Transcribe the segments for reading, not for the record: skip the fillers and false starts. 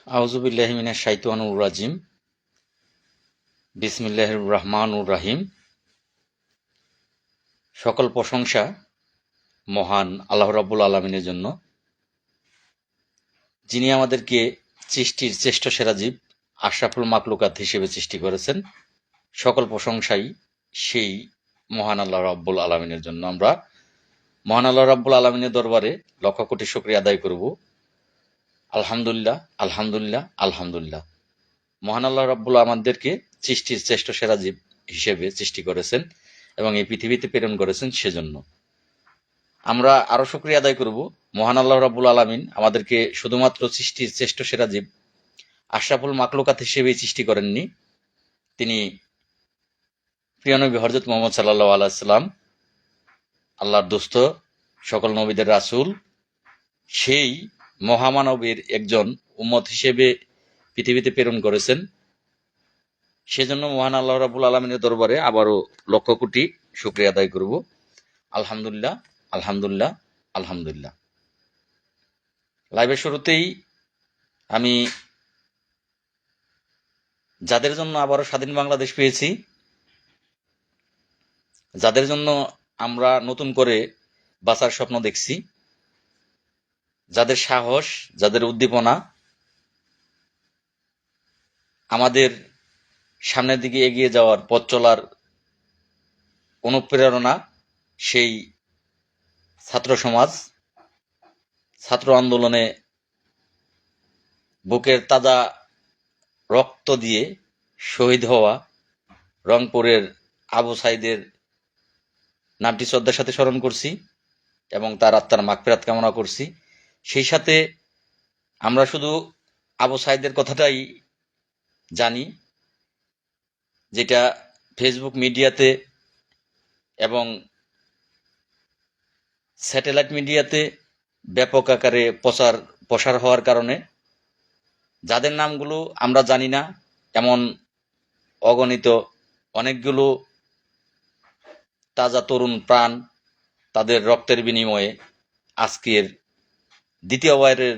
আউযুবিল্লাহি মিনাশ শাইতানির রাজিম। বিসমিল্লাহির রহমানির রহিম। সকল প্রশংসা মহান আল্লাহ রাব্বুল আলামিনের জন্য, যিনি আমাদেরকে সৃষ্টির শ্রেষ্ঠ সেরা জীব আশরাফুল মাখলুকাত হিসেবে সৃষ্টি করেছেন। সকল প্রশংসাই সেই মহান আল্লাহ রাব্বুল আলামিনের জন্য। আমরা মহান আল্লাহ রাব্বুল আলামিনের দরবারে লক্ষ কোটি শুকরিয়া আদায় করব। আলহামদুলিল্লাহ, আলহামদুলিল্লাহ, আলহামদুলিল্লাহ। মহান আল্লাহ রাব্বুল আমাদেরকে সৃষ্টির শ্রেষ্ঠ সেরা জীব হিসেবে সৃষ্টি করেছেন এবং এই পৃথিবীতে প্রেরণ করেছেন। সেজন্য আমরা আরো শুকরিয়া আদায় করব। মহান আল্লাহ রাব্বুল আলামিন আমাদেরকে শুধুমাত্র সৃষ্টির শ্রেষ্ঠ সেরা জীব আশরাফুল মাখলুকাত হিসেবেই সৃষ্টি করেননি। তিনি প্রিয় নবী হযরত মুহাম্মদ সাল্লাল্লাহু আলাইহি ওয়াসাল্লাম, আল্লাহর দোস্ত, সকল নবীদের রাসূল, সেই মহামানবের একজন উম্মত হিসেবে পৃথিবীতে প্রেরণ করেছেন। সেজন্য মহান আল্লাহ রাব্বুল আলামিনের দরবারে আবারও লক্ষ কোটি শুকরিয়া আদায় করব। আলহামদুলিল্লাহ, আলহামদুলিল্লাহ, আলহামদুলিল্লাহ। লাইভের শুরুতেই আমি যাদের জন্য আবারও স্বাধীন বাংলাদেশ পেয়েছি, যাদের জন্য আমরা নতুন করে বাঁচার স্বপ্ন দেখছি, যাদের সাহস, যাদের উদ্দীপনা আমাদের সামনের দিকে এগিয়ে যাওয়ার পথ চলার অনুপ্রেরণা, সেই ছাত্র সমাজ, ছাত্র আন্দোলনে বুকের তাজা রক্ত দিয়ে শহীদ হওয়া রংপুরের আবু সাঈদের নামটি শ্রদ্ধার সাথে স্মরণ করছি এবং তার আত্মার মাগফিরাত কামনা করছি। সেই সাথে আমরা শুধু আবু সাঈদের কথাটাই জানি, যেটা ফেসবুক মিডিয়াতে এবং স্যাটেলাইট মিডিয়াতে ব্যাপক আকারে প্রসার হওয়ার কারণে যাদের নামগুলো আমরা জানি না, এমন অগণিত অনেকগুলো তাজা তরুণ প্রাণ তাদের রক্তের বিনিময়ে আজকের দ্বিতীয়বারের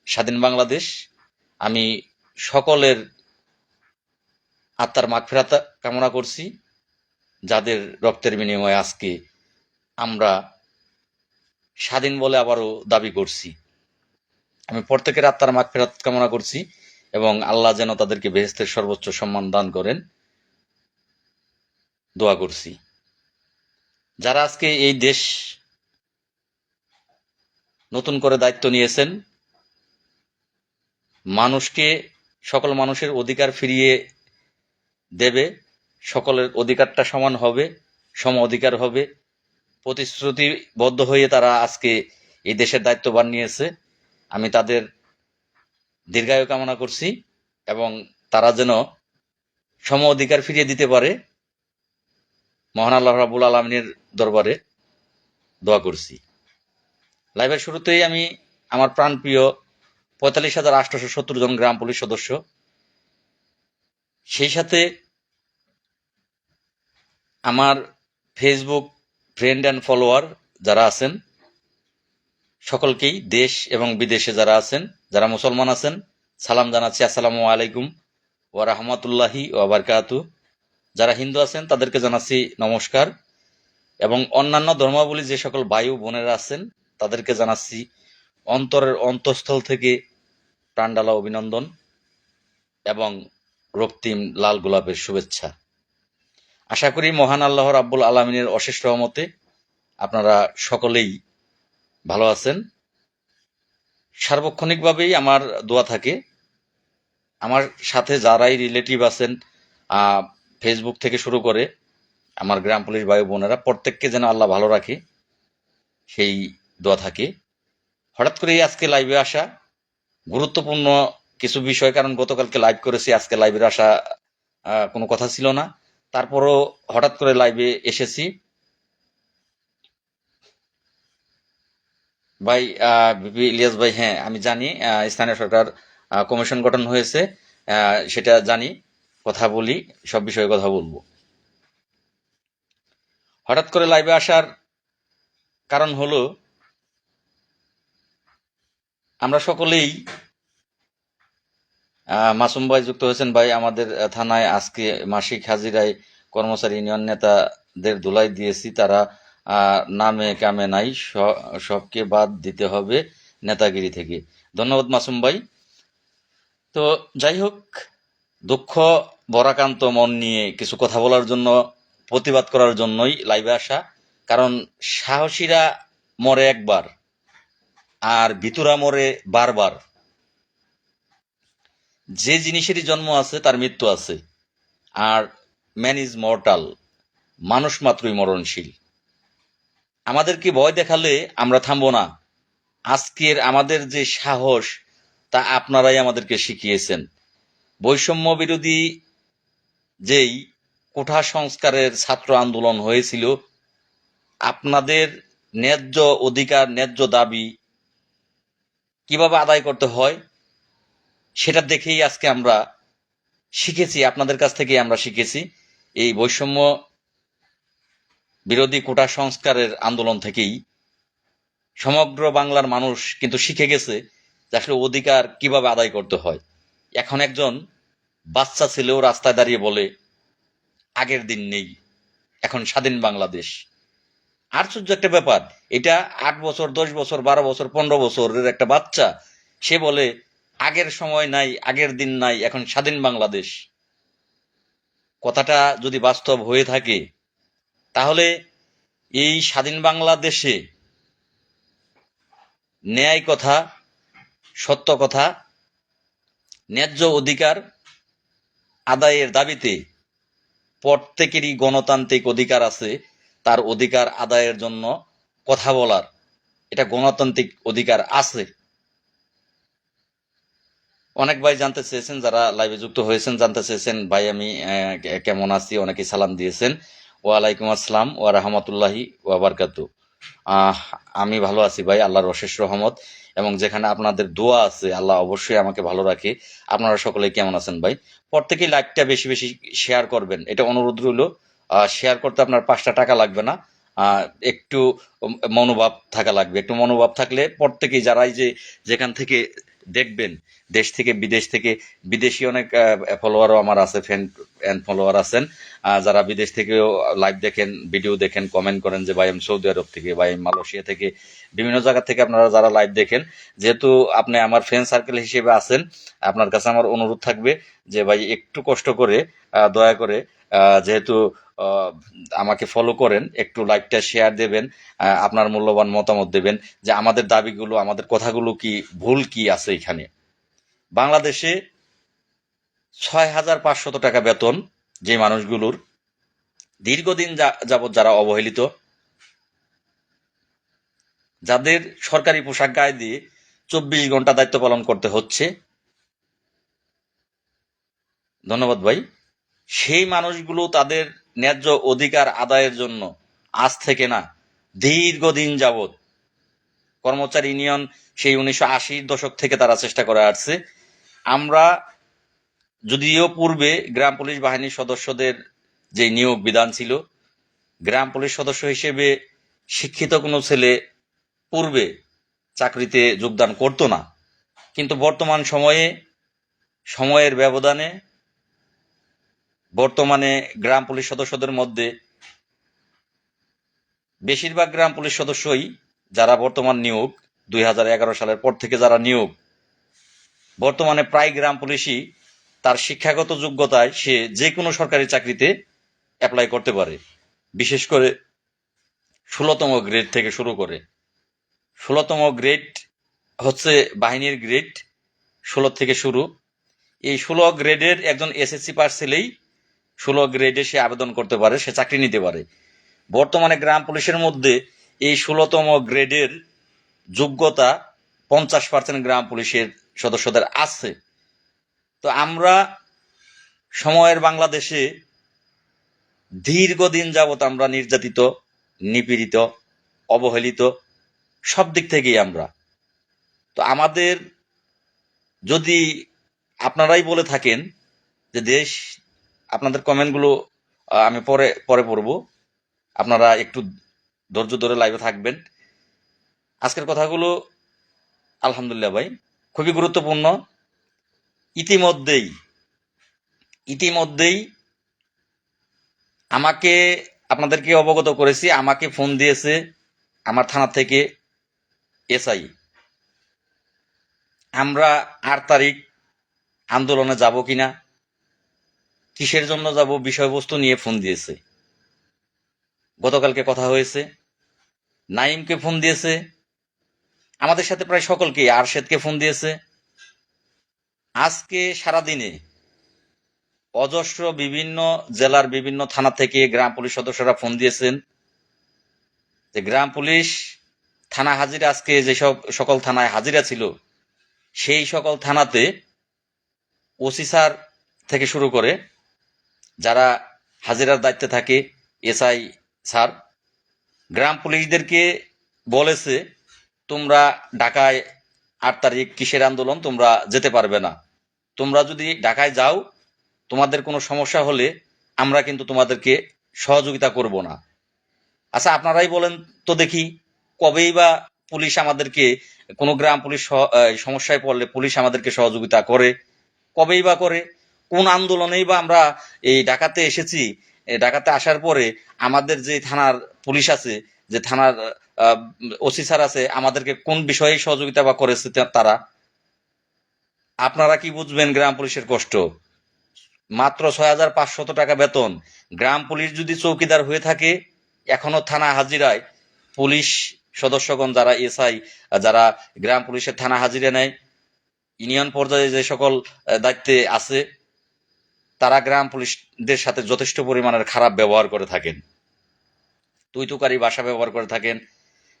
স্বাধীন বাংলাদেশ। আমি সকলের আত্মার মাগফিরাত কামনা করছি, যাদের রক্তের বিনিময়ে আজকে আমরা স্বাধীন বলে আবারও দাবি করছি। আমি প্রত্যেকের আত্মার মাগফিরাত কামনা করছি এবং আল্লাহ যেন তাদেরকে বেহেশতের সর্বোচ্চ সম্মান দান করেন, দোয়া করছি। যারা আজকে এই দেশ নতুন করে দায়িত্ব নিয়েছেন, মানুষকে, সকল মানুষের অধিকার ফিরিয়ে দেবে, সকলের অধিকারটা সমান হবে, সম অধিকার হবে, প্রতিশ্রুতিবদ্ধ হয়ে তারা আজকে এই দেশের দায়িত্বভার নিয়েছে। আমি তাদের দীর্ঘায়ু কামনা করছি এবং তারা যেন সম অধিকার ফিরিয়ে দিতে পারে, মহান আল্লাহ রাব্বুল আলামিনের দরবারে দোয়া করছি। লাইভের শুরুতেই আমি আমার প্রাণপ্রিয় ৪৫,৮৭০ জন গ্রাম পুলিশ সদস্য, সেই সাথে আমার ফেসবুক ফ্রেন্ড অ্যান্ড ফলোয়ার যারা আছেন, সকলকেই, দেশ এবং বিদেশে যারা আছেন, যারা মুসলমান আছেন, সালাম জানাচ্ছি। আসসালামু আলাইকুম ওয়া রাহমাতুল্লাহি ওয়া বারাকাতুহু। যারা হিন্দু আছেন তাদেরকে জানাচ্ছি নমস্কার এবং অন্যান্য ধর্মাবলী যে সকল ভাই ও বোনেরা আছেন তাদেরকে জানাচ্ছি অন্তরের অন্তঃস্থল থেকে প্রাণঢালা অভিনন্দন এবং রক্তিম লাল গোলাপের শুভেচ্ছা। আশা করি মহান আল্লাহ রাব্বুল আলামিনের অশেষ রহমতে আপনারা সকলেই ভালো আছেন। সার্বক্ষণিকভাবেই আমার দোয়া থাকে আমার সাথে যারাই রিলেটিভ আছেন, ফেসবুক থেকে শুরু করে আমার গ্রাম পুলিশ ভাই বোনেরা, প্রত্যেককে যেন আল্লাহ ভালো রাখে, সেই দোয়া থাকে। হঠাৎ করে আজকে লাইভে আসা গুরুত্বপূর্ণ কিছু বিষয়, কারণ গতকালকে লাইভ করেছি, আজকে লাইভে আসা কোনো কথা ছিল না, তারপরও হঠাৎ করে লাইভে এসেছি। ভাই বিপি ইলিয়াস ভাই, হ্যাঁ আমি জানি স্থানীয় সরকার কমিশন গঠন হয়েছে, সেটা জানি, কথা বলি, সব বিষয়ে কথা বলবো। হঠাৎ করে লাইভে আসার কারণ হলো, আমরা সকলেই মাসুম ভাই যুক্ত হয়েছেন। ভাই, আমাদের থানায় আজকে মাসিক হাজিরায় কর্মচারী ইউনিয়ন নেতাদের ধুলাই দিয়েছি, তারা নামে কামে নাই, সবকে বাদ দিতে হবে নেতাগিরি থেকে। ধন্যবাদ মাসুম ভাই। তো যাই হোক, দুঃখ বরাকান্ত মন নিয়ে কিছু কথা বলার জন্য, প্রতিবাদ করার জন্যই লাইভে আসা। কারণ সাহসীরা মরে একবার, আর ভিতুরা মরে বারবার। যে জিনিসেরই জন্ম আছে তার মৃত্যু আছে, আর ম্যান ইজ মর্টাল, মানুষ মাত্রই মরণশীল। আমাদেরকে ভয় দেখালে আমরা থামবো না। আজকের আমাদের যে সাহস, তা আপনারাই আমাদেরকে শিখিয়েছেন। বৈষম্য বিরোধী যেই কোঠা সংস্কারের ছাত্র আন্দোলন হয়েছিল, আপনাদের ন্যায্য অধিকার, ন্যায্য দাবি কিভাবে আদায় করতে হয় সেটা দেখেই আজকে আমরা শিখেছি, আপনাদের কাছ থেকেই আমরা শিখেছি। এই বৈষম্য বিরোধী কোটা সংস্কারের আন্দোলন থেকেই সমগ্র বাংলার মানুষ কিন্তু শিখে গেছে যে আসলে অধিকার কিভাবে আদায় করতে হয়। এখন একজন বাচ্চা ছেলেও রাস্তায় দাঁড়িয়ে বলে আগের দিন নেই, এখন স্বাধীন বাংলাদেশ। আশ্চর্য একটা ব্যাপার, এটা 8 বছর, 10 বছর, 12 বছর, 15 বছরের একটা বাচ্চা, সে বলে আগের সময় নাই, আগের দিন নাই, এখন স্বাধীন বাংলাদেশ। কথাটা যদি বাস্তব হয়ে থাকে, তাহলে এই স্বাধীন বাংলাদেশে ন্যায় কথা, সত্য কথা, ন্যায্য অধিকার আদায়ের দাবিতে প্রত্যেকেরই গণতান্ত্রিক অধিকার আছে। তার অধিকার আদায়ের জন্য কথা বলার, এটা গণতান্ত্রিক অধিকার আছে। অনেক ভাই জানতে চেয়েছেন, যারা লাইভে যুক্ত হয়েছেন জানতে চেয়েছেন, ভাই আমি কেমন আছি, অনেকেই সালাম দিয়েছেন। ওয়ালাইকুম আসসালাম ওয়া রাহমাতুল্লাহি ওয়া বারাকাতু। আমি ভালো আছি ভাই, আল্লাহর অশেষ রহমত, এবং যেখানে আপনাদের দোয়া আছে আল্লাহ অবশ্যই আমাকে ভালো রাখে। আপনারা সকলে কেমন আছেন ভাই? প্রত্যেকেই লাইভটা বেশি বেশি শেয়ার করবেন, এটা অনুরোধ রইল। শেয়ার করতে আপনার 5টা টাকা লাগবে না, একটু মনোভাব থাকা লাগবে। একটু মনোভাব থাকলে প্রত্যেকেই, যারাই যেখান থেকে দেখবেন, দেশ থেকে বিদেশ থেকে, বিদেশি অনেক ফলোয়ারও আমার আছে, ফ্যান অ্যান্ড ফলোয়ার আছেন, যারা বিদেশ থেকেও লাইভ দেখেন, ভিডিও দেখেন, কমেন্ট করেন যে ভাই আমি সৌদি আরব থেকে, ভাই আমি মালয়েশিয়া থেকে, বিভিন্ন জায়গা থেকে আপনারা যারা লাইভ দেখেন, যেহেতু আপনি আমার ফ্রেন্ড সার্কেল হিসেবে আছেন, আপনার কাছে আমার অনুরোধ থাকবে যে ভাই একটু কষ্ট করে, দয়া করে, যেহেতু আমাকে ফলো করেন, একটু লাইভটা শেয়ার দেবেন, আপনার মূল্যবান মতামত দেবেন যে আমাদের দাবিগুলো, আমাদের কথাগুলো কি ভুল কি আছে এখানে। বাংলাদেশে 6,500 টাকা বেতন যে মানুষগুলোর, দীর্ঘদিন যাবৎ যারা অবহেলিত, যাদের সরকারি পোশাক গায়ে দিয়ে 24 ঘন্টা দায়িত্ব পালন করতে হচ্ছে, ধন্যবাদ ভাই, সেই মানুষগুলো তাদের ন্যায্য অধিকার আদায়ের জন্য আজ থেকে না, দীর্ঘদিন যাবৎ কর্মচারী ইউনিয়ন সেই 1980-র দশক থেকে তারা চেষ্টা করে আসছে। আমরা যদিও পূর্বে গ্রাম পুলিশ বাহিনীর সদস্যদের যে নিয়োগ বিধান ছিল, গ্রাম পুলিশ সদস্য হিসেবে শিক্ষিত কোনো ছেলে পূর্বে চাকরিতে যোগদান করতো না, কিন্তু বর্তমান সময়ে, সময়ের ব্যবধানে, বর্তমানে গ্রাম পুলিশ সদস্যদের মধ্যে বেশিরভাগ গ্রাম পুলিশ সদস্যই, যারা বর্তমান নিয়োগ, 2011 সালের পর থেকে যারা নিয়োগ, বর্তমানে প্রায় গ্রাম পুলিশই তার শিক্ষাগত যোগ্যতায় সে যে কোনো সরকারি চাকরিতে অ্যাপ্লাই করতে পারে। বিশেষ করে 16তম গ্রেড থেকে শুরু করে, 16তম গ্রেড হচ্ছে বাহিনীর গ্রেড, 16 থেকে শুরু। এই 16 গ্রেডের একজন এসএসসি পাস ছেলেই 16 গ্রেডে সে আবেদন করতে পারে, সে চাকরি নিতে পারে। বর্তমানে গ্রাম পুলিশের মধ্যে এই 16তম গ্রেডের যোগ্যতা 50% গ্রাম পুলিশের সদস্যদের আছে। তো আমরা সময়ের বাংলাদেশে দীর্ঘদিন যাবৎ আমরা নির্যাতিত, নিপীড়িত, অবহেলিত, সব দিক থেকেই আমরা। তো আমাদের, যদি আপনারাই বলে থাকেন যে দেশ, আপনাদের কমেন্টগুলো আমি পরে পরে পড়ব, আপনারা একটু ধৈর্য ধরে লাইভে থাকবেন। আজকের কথাগুলো আলহামদুলিল্লাহ ভাই খুবই গুরুত্বপূর্ণ। ইতিমধ্যেই ইতিমধ্যেই আমাকে আপনাদেরকে অবগত করেছি, আমাকে ফোন দিয়েছে আমার থানা থেকে এসআই। আমরা 8 তারিখ আন্দোলনে যাব কিনা, কিসের জন্য যাব, বিষয়বস্তু নিয়ে ফোন দিয়েছে। গতকালকে কথা হয়েছে, নাইমকে ফোন দিয়েছে, আমাদের সাথে প্রায় সকলকে, আরশেদকে ফোন দিয়েছে। আজকে সারাদিনে অজস্র বিভিন্ন জেলার বিভিন্ন থানা থেকে গ্রাম পুলিশ সদস্যরা ফোন দিয়েছেন যে গ্রাম পুলিশ থানা হাজিরা, আজকে যেসব সকল থানায় হাজিরা ছিল সেই সকল থানাতে ওসি স্যার থেকে শুরু করে যারা হাজিরার দায়িত্বে থাকে, এসআই স্যার, গ্রাম পুলিশদেরকে বলেছে তোমরা ঢাকায় 8 তারিখ কিসের আন্দোলন, তোমরা যেতে পারবে না। তোমরা যদি ঢাকায় যাও, তোমাদের কোনো সমস্যা হলে আমরা কিন্তু তোমাদেরকে সহযোগিতা করব না। আচ্ছা, আপনারাই বলেন তো দেখি, কবেই বা পুলিশ আমাদেরকে, কোনো গ্রাম পুলিশ সমস্যায় পড়লে পুলিশ আমাদেরকে সহযোগিতা করে? কবেই বা করে? কোন আন্দোলনেই বা আমরা এই ঢাকাতে এসেছি? ঢাকাতে আসার পরে আমাদের যে থানার পুলিশ আছে, যে থানার ওসি স্যার আছে, আমাদেরকে কোন বিষয়ে সহযোগিতা বা করেছে তারা? আপনারা কি বুঝবেন গ্রাম পুলিশের কষ্ট? মাত্র 6,500 টাকা বেতন। গ্রাম পুলিশ যদি চৌকিদার হয়ে থাকে, এখনো থানা হাজিরায় পুলিশ সদস্যগণ যারা এসআই, যারা গ্রাম পুলিশের থানা হাজিরা নেয়, ইউনিয়ন পর্যায়ে যে সকল দায়িত্বে আছে, তারা গ্রাম পুলিশদের সাথে যথেষ্ট পরিমাণের খারাপ ব্যবহার করে থাকেন, তুইতুকারি ভাষা ব্যবহার করে থাকেন।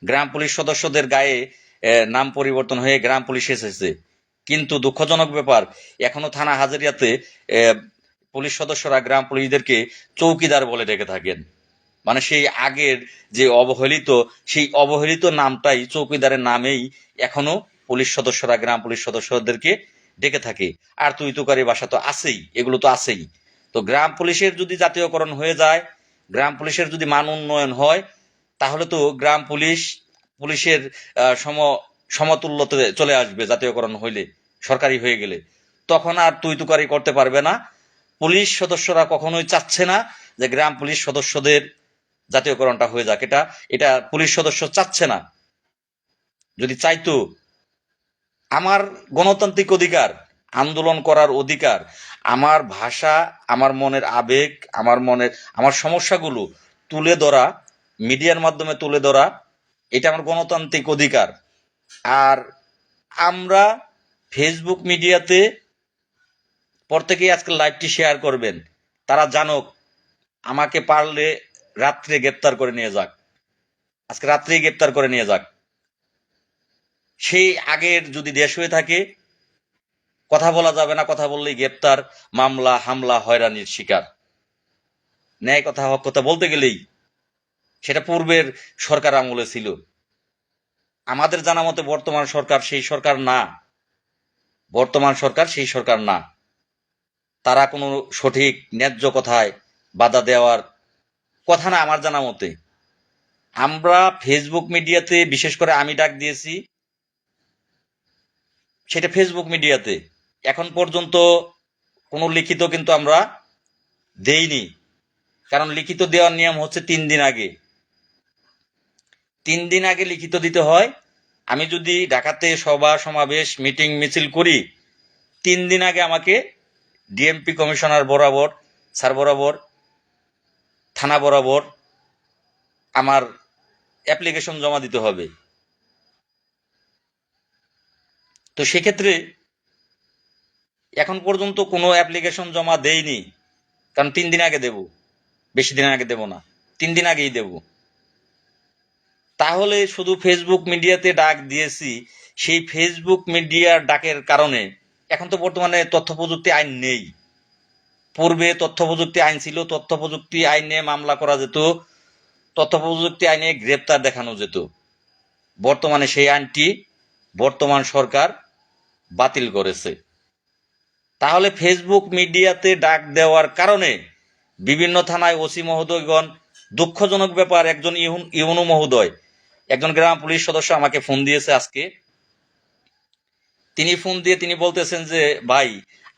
গ্রাম পুলিশ সদস্যদের গায়ে নাম পরিবর্তন হয়ে গ্রাম পুলিশ এসেছে, কিন্তু দুঃখজনক ব্যাপার, এখনো থানা হাজিরাতে পুলিশ সদস্যরা গ্রাম পুলিশদেরকে চৌকিদার বলে ডেকে থাকেন। মানে সেই আগের যে অবহেলিত, সেই অবহেলিত নামটাই, চৌকিদারের নামেই এখনো পুলিশ সদস্যরা গ্রাম পুলিশ সদস্যদেরকে ডেকে থাকে। আর তুইতুকারি ভাষা তো আছেই, এগুলো তো আছেই। তো গ্রাম পুলিশের যদি জাতীয়করণ হয়ে যায়, গ্রাম পুলিশের যদি মান উন্নয়ন হয়, তাহলে তো গ্রাম পুলিশের সমতুল্যতে চলে আসবে। জাতীয়করণ হইলে, সরকারি হয়ে গেলে, তখন আর তুইতুকারি করতে পারবে না। পুলিশ সদস্যরা কখনোই চাচ্ছে না যে গ্রাম পুলিশ সদস্যদের জাতীয়করণটা হয়ে যাক। এটা পুলিশ সদস্য চাচ্ছে না। যদি চাইতো, আমার গণতান্ত্রিক অধিকার, আন্দোলন করার অধিকার, আমার ভাষা, আমার মনের আবেগ, আমার সমস্যাগুলো তুলে ধরা, মিডিয়ার মাধ্যমে তুলে ধরা, এটা আমার গণতান্ত্রিক অধিকার। আর আমরা ফেসবুক মিডিয়াতে প্রত্যেকেই আজকে লাইভটি শেয়ার করবেন, তারা জানুক, আমাকে পারলে রাত্রে গ্রেপ্তার করে নিয়ে যাক, আজকে রাত্রেই গ্রেপ্তার করে নিয়ে যাক। সেই আগের যদি দেশ হয়ে থাকে, কথা বলা যাবে না, কথা বললেই গ্রেপ্তার, মামলা, হামলা, হয়রানির শিকার। ন্যায় কথা, হক কথা বলতে গেলেই সেটা পূর্বের সরকার আমলে ছিল। আমাদের জানা মতে বর্তমান সরকার সেই সরকার না। বর্তমান সরকার সেই সরকার না। তারা কোনো সঠিক ন্যায্য কথায় বাধা দেওয়ার কথা না আমার জানা মতে। আমরা ফেসবুক মিডিয়াতে, বিশেষ করে আমি ডাক দিয়েছি, সেটা ফেসবুক মিডিয়াতে। এখন পর্যন্ত কোনো লিখিত কিন্তু আমরা দেইনি, কারণ লিখিত দেওয়ার নিয়ম হচ্ছে 3 দিন আগে। 3 দিন আগে লিখিত দিতে হয়। আমি যদি ঢাকাতে সভা সমাবেশ মিটিং মিছিল করি, 3 দিন আগে আমাকে ডিএমপি কমিশনার বরাবর, স্যার বরাবর, থানা বরাবর আমার অ্যাপ্লিকেশন জমা দিতে হবে। তো সেক্ষেত্রে এখন পর্যন্ত কোনো অ্যাপ্লিকেশন জমা দেইনি, কারণ 3 দিন আগে দেব, বেশি দিন আগে দেব না, 3 দিন আগেই দেব। তাহলে শুধু ফেসবুক মিডিয়াতে ডাক দিয়েছি, সেই ফেসবুক মিডিয়ার ডাকের কারণে এখন তো বর্তমানে তথ্য প্রযুক্তি আইন নেই। পূর্বে তথ্য প্রযুক্তি আইন ছিল, তথ্য প্রযুক্তি আইনে মামলা করা যেত, তথ্য প্রযুক্তি আইনে গ্রেপ্তার দেখানো যেত। বর্তমানে সেই আইনটি বর্তমান সরকার বাতিল করেছে। তাহলে ফেসবুক মিডিয়াতে ডাক দেওয়ার কারণে বিভিন্ন থানায় ওসি মহোদয়গণ, দুঃখজনক ব্যাপার, একজন ইউনু মহোদয়, একজন গ্রাম পুলিশ সদস্য আমাকে ফোন দিয়েছে আজকে। তিনি ফোন দিয়ে তিনি বলতেছেন যে ভাই,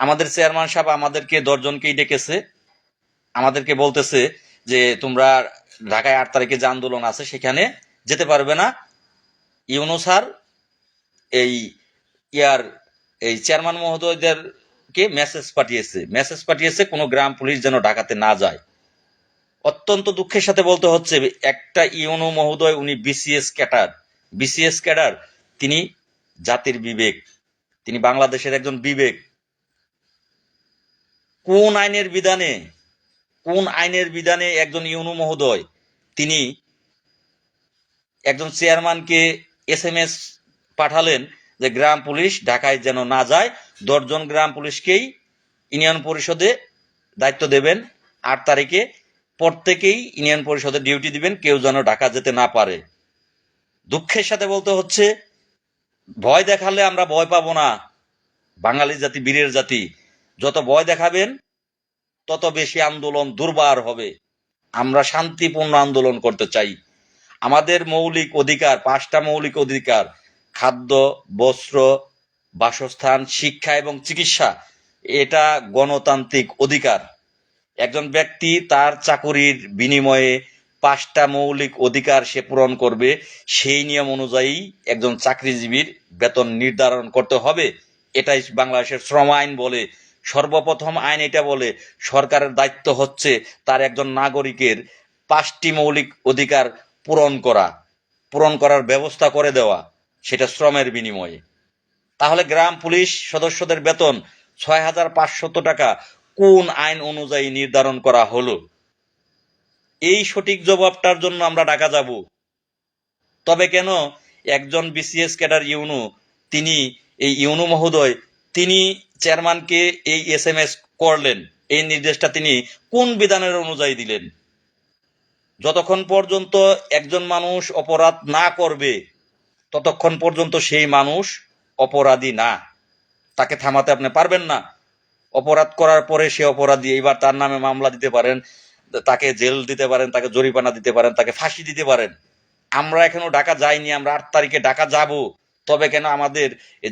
আমাদের চেয়ারম্যান সাহেব আমাদেরকে 10 জনকেই ডেকেছে, আমাদেরকে বলতেছে যে তোমরা ঢাকায় 8 তারিখে যে আন্দোলন আছে সেখানে যেতে পারবে না। ইউনূস স্যার এই ইয়ার এই চেয়ারম্যান মহোদয়দেরকে মেসেজ পাঠিয়েছে কোনো গ্রাম পুলিশ যেন ঢাকাতে না যায়। অত্যন্ত দুঃখের সাথে বলতে হচ্ছে, একটা ইউনূ মহোদয়, উনি বিসিএস ক্যাডার, তিনি জাতির বিবেক, তিনি বাংলাদেশের একজন বিবেক। কোন আইনের বিধানে একজন ইউনূ মহোদয় তিনি একজন চেয়ারম্যানকে SMS পাঠালেন যে গ্রাম পুলিশ ঢাকায় যেন না যায়, 10 জন গ্রাম পুলিশকেই ইউনিয়ন পরিষদে দায়িত্ব দেবেন, 8 তারিখে প্রত্যেকেই ইউনিয়ন পরিষদে ডিউটি দিবেন, কেউ যেন ঢাকা যেতে না পারে। দুঃখের সাথে বলতে হচ্ছে, ভয় দেখালে আমরা ভয় পাবো না। বাঙালি জাতি বীরের জাতি, যত ভয় দেখাবেন তত বেশি আন্দোলন দুর্বার হবে। আমরা শান্তিপূর্ণ আন্দোলন করতে চাই। আমাদের মৌলিক অধিকার, 5টা মৌলিক অধিকার: খাদ্য, বস্ত্র, বাসস্থান, শিক্ষা এবং চিকিৎসা। এটা গণতান্ত্রিক অধিকার। একজন ব্যক্তি তার চাকুরির বিনিময়ে 5টা মৌলিক অধিকার সে পূরণ করবে, সেই নিয়ম অনুযায়ী একজন চাকরিজীবীর বেতন নির্ধারণ করতে হবে। এটাই বাংলাদেশের শ্রম আইন বলে। সর্বপ্রথম আইন এটা বলে সরকারের দায়িত্ব হচ্ছে তার একজন নাগরিকের 5টি মৌলিক অধিকার পূরণ করার ব্যবস্থা করে দেওয়া, সেটা শ্রমের বিনিময়ে। তাহলে গ্রাম পুলিশ সদস্যদের বেতন 6,500 টাকা কোন আইন অনুযায়ী নির্ধারণ করা হলো? এই সঠিক জবাবটার জন্য আমরা ঢাকা যাব। তবে কেন একজন বিসিএস ক্যাডার এই ইউনূ মহোদয় তিনি চেয়ারম্যানকে এই SMS করলেন? এই নির্দেশটা তিনি কোন বিধানের অনুযায়ী দিলেন? যতক্ষণ পর্যন্ত একজন মানুষ অপরাধ না করবে ততক্ষণ পর্যন্ত সেই মানুষ অপরাধী না, তাকে থামাতে আপনি পারবেন না। অপরাধ করার পরে সে অপরাধী, এইবার তার নামে মামলা দিতে পারেন, তাকে জেল দিতে পারেন, তাকে জরিমানা দিতে পারেন, তাকে ফাঁসি দিতে পারেন। আমরা এখনো ঢাকা যাইনি, আমরা 8 তারিখে ঢাকা যাব। তবে কেন আমাদের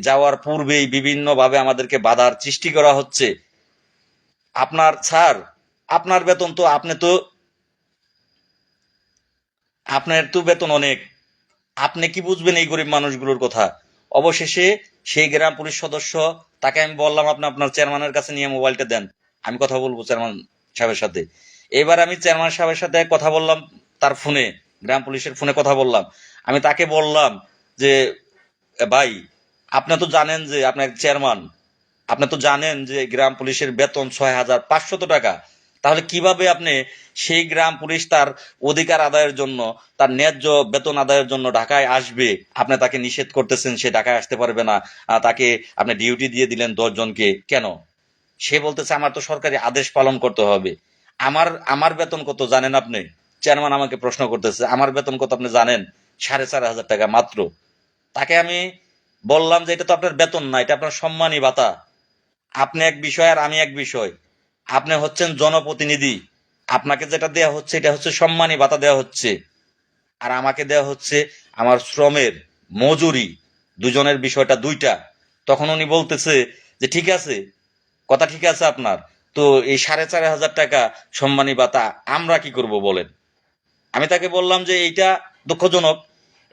যাওয়ার পূর্বেই বিভিন্ন ভাবে আমাদেরকে বাধার সৃষ্টি করা হচ্ছে? স্যার, আপনার বেতন তো আপনার তো বেতন অনেক, আপনি কি বুঝবেন এই গরিব মানুষগুলোর কথা? অবশেষে সেই গ্রাম পুলিশ সদস্য, তাকে আমি বললাম আপনি আপনার চেয়ারম্যানের কাছে নিয়ে মোবাইলটা দেন, আমি কথা বলবো চেয়ারম্যান সাহেবের সাথে। এবার আমি চেয়ারম্যান সাহেবের সাথে কথা বললাম, তার ফোনে, গ্রাম পুলিশের ফোনে কথা বললাম। আমি তাকে বললাম যে ভাই, আপনি তো জানেন যে আপনার চেয়ারম্যান, আপনি তো জানেন যে গ্রাম পুলিশের বেতন 6,500 টাকা। তাহলে কিভাবে আপনি সেই গ্রাম পুলিশ তার অধিকার আদায়ের জন্য, তার ন্যায্য বেতন আদায়ের জন্য ঢাকায় আসবে, আপনি তাকে নিষেধ করতেছেন সে ঢাকায় আসতে পারবে না, তাকে আপনি ডিউটি দিয়ে দিলেন 10 জনকে কেন? সে বলতেছে আমার তো সরকারি আদেশ পালন করতে হবে। আমার বেতন কত জানেন আপনি? চেয়ারম্যান আমাকে প্রশ্ন করতেছে, আমার বেতন কত আপনি জানেন? 4,500 টাকা মাত্র। তাকে আমি বললাম যে এটা তো আপনার বেতন না, এটা আপনার সম্মানী ভাতা। আপনি এক বিষয় আর আমি এক বিষয়। আপনি হচ্ছেন জনপ্রতিনিধি, আপনাকে যেটা দেয়া হচ্ছে এটা হচ্ছে সম্মানী ভাতা দেওয়া হচ্ছে, আর আমাকে দেওয়া হচ্ছে আমার শ্রমের মজুরি। দুজনের বিষয়টা দুইটা। তখন উনি বলতেছে যে ঠিক আছে, কথা ঠিক আছে আপনার, তো এই 4,500 টাকা সম্মানী ভাতা আমরা কি করব বলেন? আমি তাকে বললাম যে এইটা দুঃখজনক,